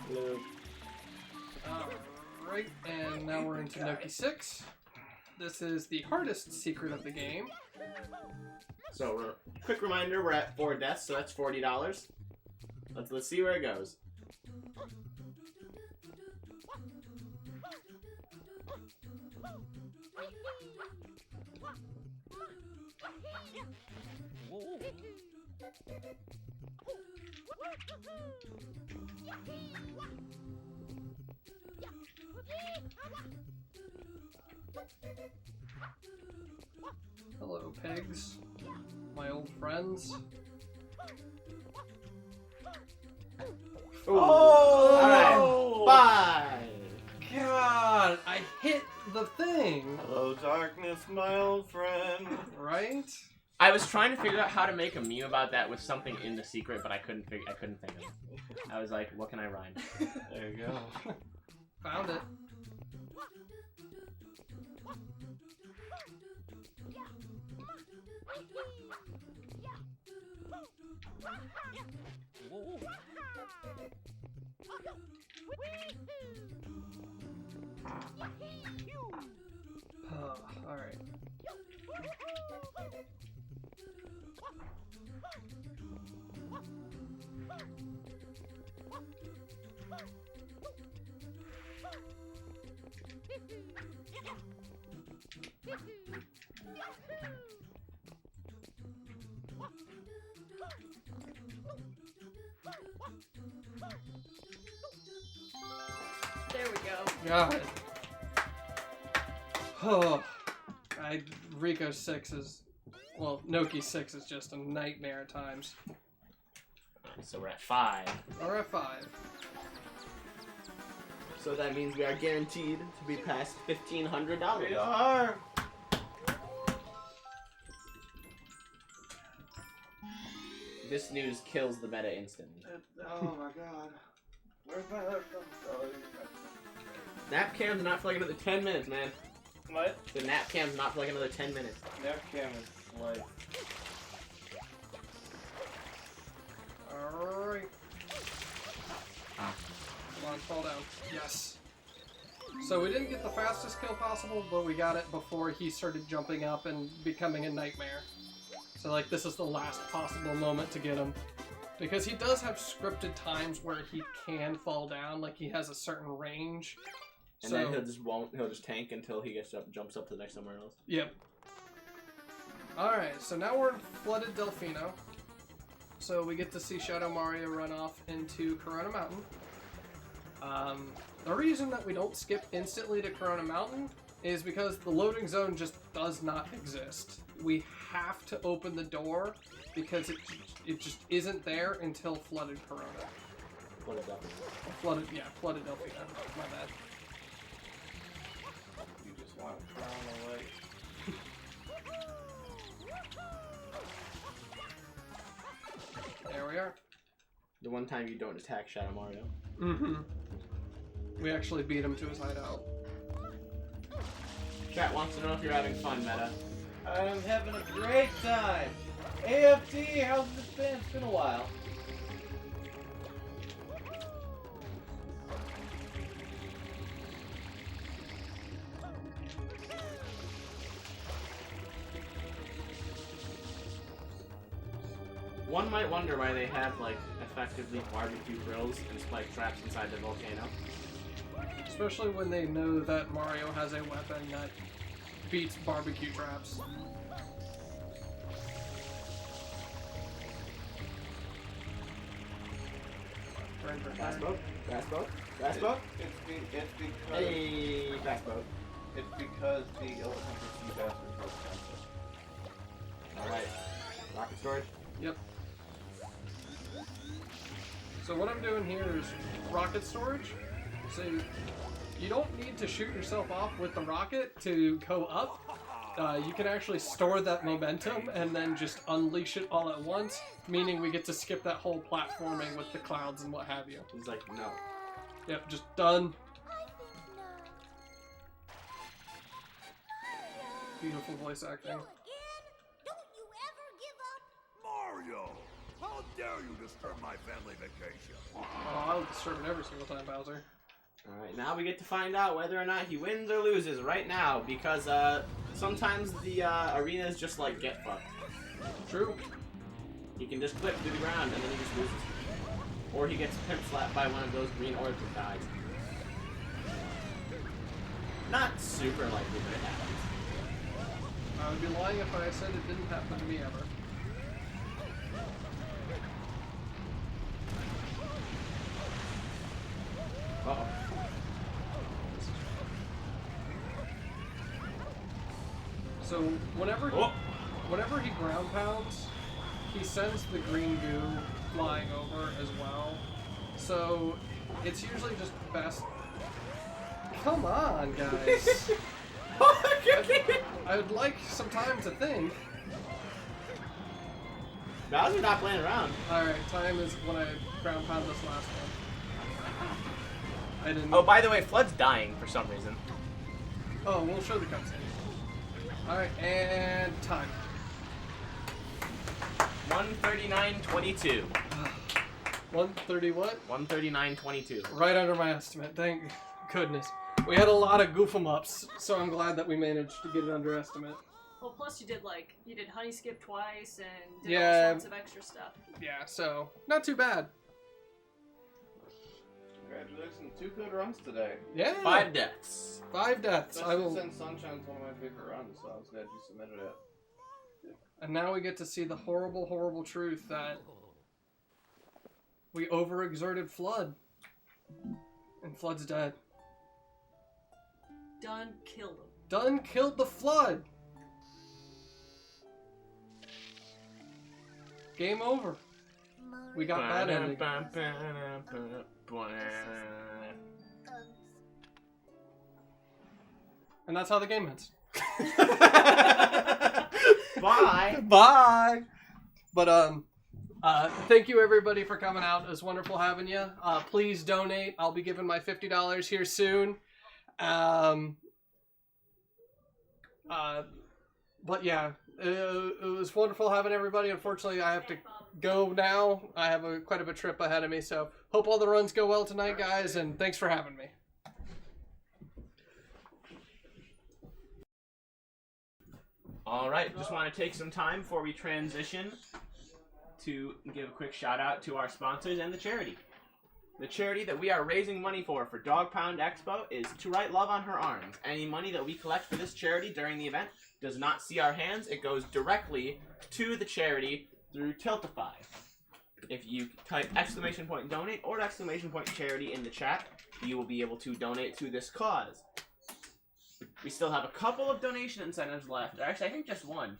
Hello. Alright, and now we're into Noki 6. This is the hardest secret of the game. So, quick reminder, we're at 4 deaths, so that's $40. Let's see where it goes. Hello, pigs. My old friends. Oh! Alright, bye! God, I hit the thing. Hello, darkness, my old friend. Right? I was trying to figure out how to make a meme about that with something in the secret, but I couldn't think of it. I was like, what can I rhyme? There you go. Found it. Alright. There we go. Got it. Oh, Rico 6 is, well, Noki 6 is just a nightmare at times. So we're at 5. We're at 5. So that means we are guaranteed to be past $1,500. We are. This news kills the meta instantly. Oh my god. Where's my laptop? Oh, Nap cam's not for like another 10 minutes, man. what? The nap cam's not for like another 10 minutes. Napcam is like. Alright. Come on, fall down. Yes. So we didn't get the fastest kill possible, but we got it before he started jumping up and becoming a nightmare. So like this is the last possible moment to get him. Because he does have scripted times where he can fall down, like he has a certain range. And then he'll just tank until he jumps up to the next somewhere else. Yep. Alright, so now we're in Flooded Delfino. So we get to see Shadow Mario run off into Corona Mountain. The reason that we don't skip instantly to Corona Mountain is because the loading zone just does not exist. We have to open the door because it just isn't there until Flooded Corona. What is that? Flooded Delfino. My bad. You just want to throw away. There we are. The one time you don't attack Shadow Mario. Mm-hmm. We actually beat him to his hideout. Chat wants to know if you're having fun, Meta. I'm having a great time. AFT, how's it been? It's been a while. One might wonder why they have, like, effectively barbecue grills and spike traps inside the volcano. Especially when they know that Mario has a weapon that beats barbecue traps. Fast boat? Fast boat? Fast boat? It's because Hey, fast boat. it's because the elephant sea bass are so expensive. Alright. Rocket storage? Yep. So what I'm doing here is rocket storage. So you don't need to shoot yourself off with the rocket to go up. You can actually store that momentum and then just unleash it all at once, meaning we get to skip that whole platforming with the clouds and what have you. He's like, no. Yep, just done. Beautiful voice acting. Mario! How dare you disturb my family vacation? Oh, I'll disturb it every single time, Bowser. Alright, now we get to find out whether or not he wins or loses right now, because sometimes the arenas just like get fucked. True. He can just clip through the ground and then he just loses. Or he gets pimp slapped by one of those green orbs and dies. Not super likely, but it happens. I would be lying if I said it didn't happen to me ever. Uh-oh. So whenever he ground pounds, he sends the green goo flying over as well. So it's usually just best. Come on, guys. I would like some time to think. Bowser's not playing around. Alright, time is when I ground pound this last one. I didn't. Oh, by the way, Flood's dying for some reason. Oh, we'll show the cutscene. Alright, and time. 139.22. 130 what? 139.22. Right under my estimate, thank goodness. We had a lot of goof 'em ups, so I'm glad that we managed to get it under estimate. Well, plus you did honey skip twice and did Yeah. all sorts of extra stuff. Yeah, so not too bad. Congratulations, 2 good runs today. Yeah. 5 deaths. 5 deaths. I Especially will. since Sunshine's one of my favorite runs, so I was glad you submitted it. And now we get to see the horrible, horrible truth that we overexerted Flood, and Flood's dead. Done killed him. Done killed the Flood. Game over. We got bad ending. And that's how the game ends. Bye. Bye. But thank you everybody for coming out. It was wonderful having you. Please donate. I'll be giving my $50 here soon. But yeah, it was wonderful having everybody. Unfortunately, I have to go now. I have quite a bit trip ahead of me. So hope all the runs go well tonight, guys. And thanks for having me. Alright, just want to take some time before we transition to give a quick shout out to our sponsors and the charity. The charity that we are raising money for Dog Pound Expo is To Write Love on Her Arms. Any money that we collect for this charity during the event does not see our hands. It goes directly to the charity through Tiltify. If you type !donate or !charity in the chat, you will be able to donate to this cause. We still have a couple of donation incentives left. Actually, I think just one.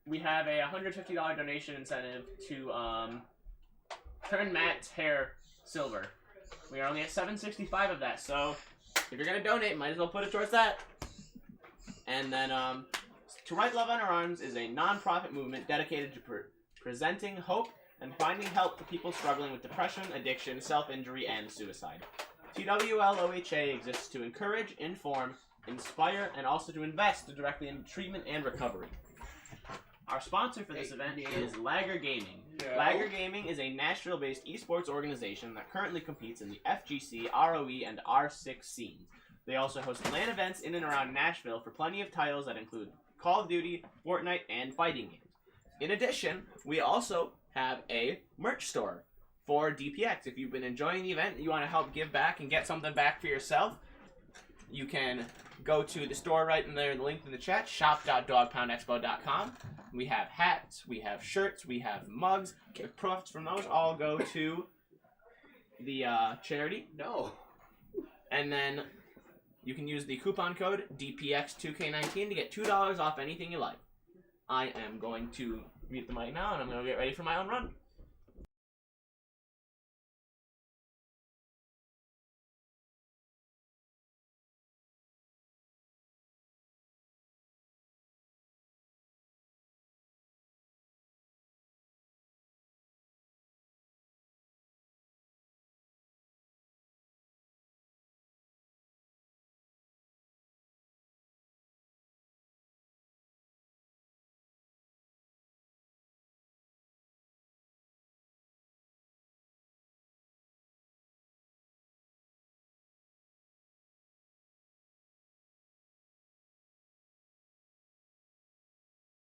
We have a $150 donation incentive to turn Matt's hair silver. We are only at 765 of that, so if you're gonna donate, might as well put it towards that. And then To Write Love on Her Arms is a non-profit movement dedicated to presenting hope and finding help for people struggling with depression, addiction, self-injury, and suicide. TWLOHA exists to encourage, inform, inspire, and also to invest directly in treatment and recovery. Our sponsor for this event is Lagger Gaming. Lagger Gaming is a Nashville-based esports organization that currently competes in the FGC, ROE, and R6 scenes. They also host LAN events in and around Nashville for plenty of titles that include Call of Duty, Fortnite, and fighting games. In addition, we also have a merch store for DPX. If you've been enjoying the event and you want to help give back and get something back for yourself, you can go to the store right in there, the link in the chat, shop.dogpoundexpo.com. We have hats, we have shirts, we have mugs. Profits from those all go to the charity. No. And then you can use the coupon code DPX2K19 to get $2 off anything you like. I am going to mute the mic now, and I'm going to get ready for my own run.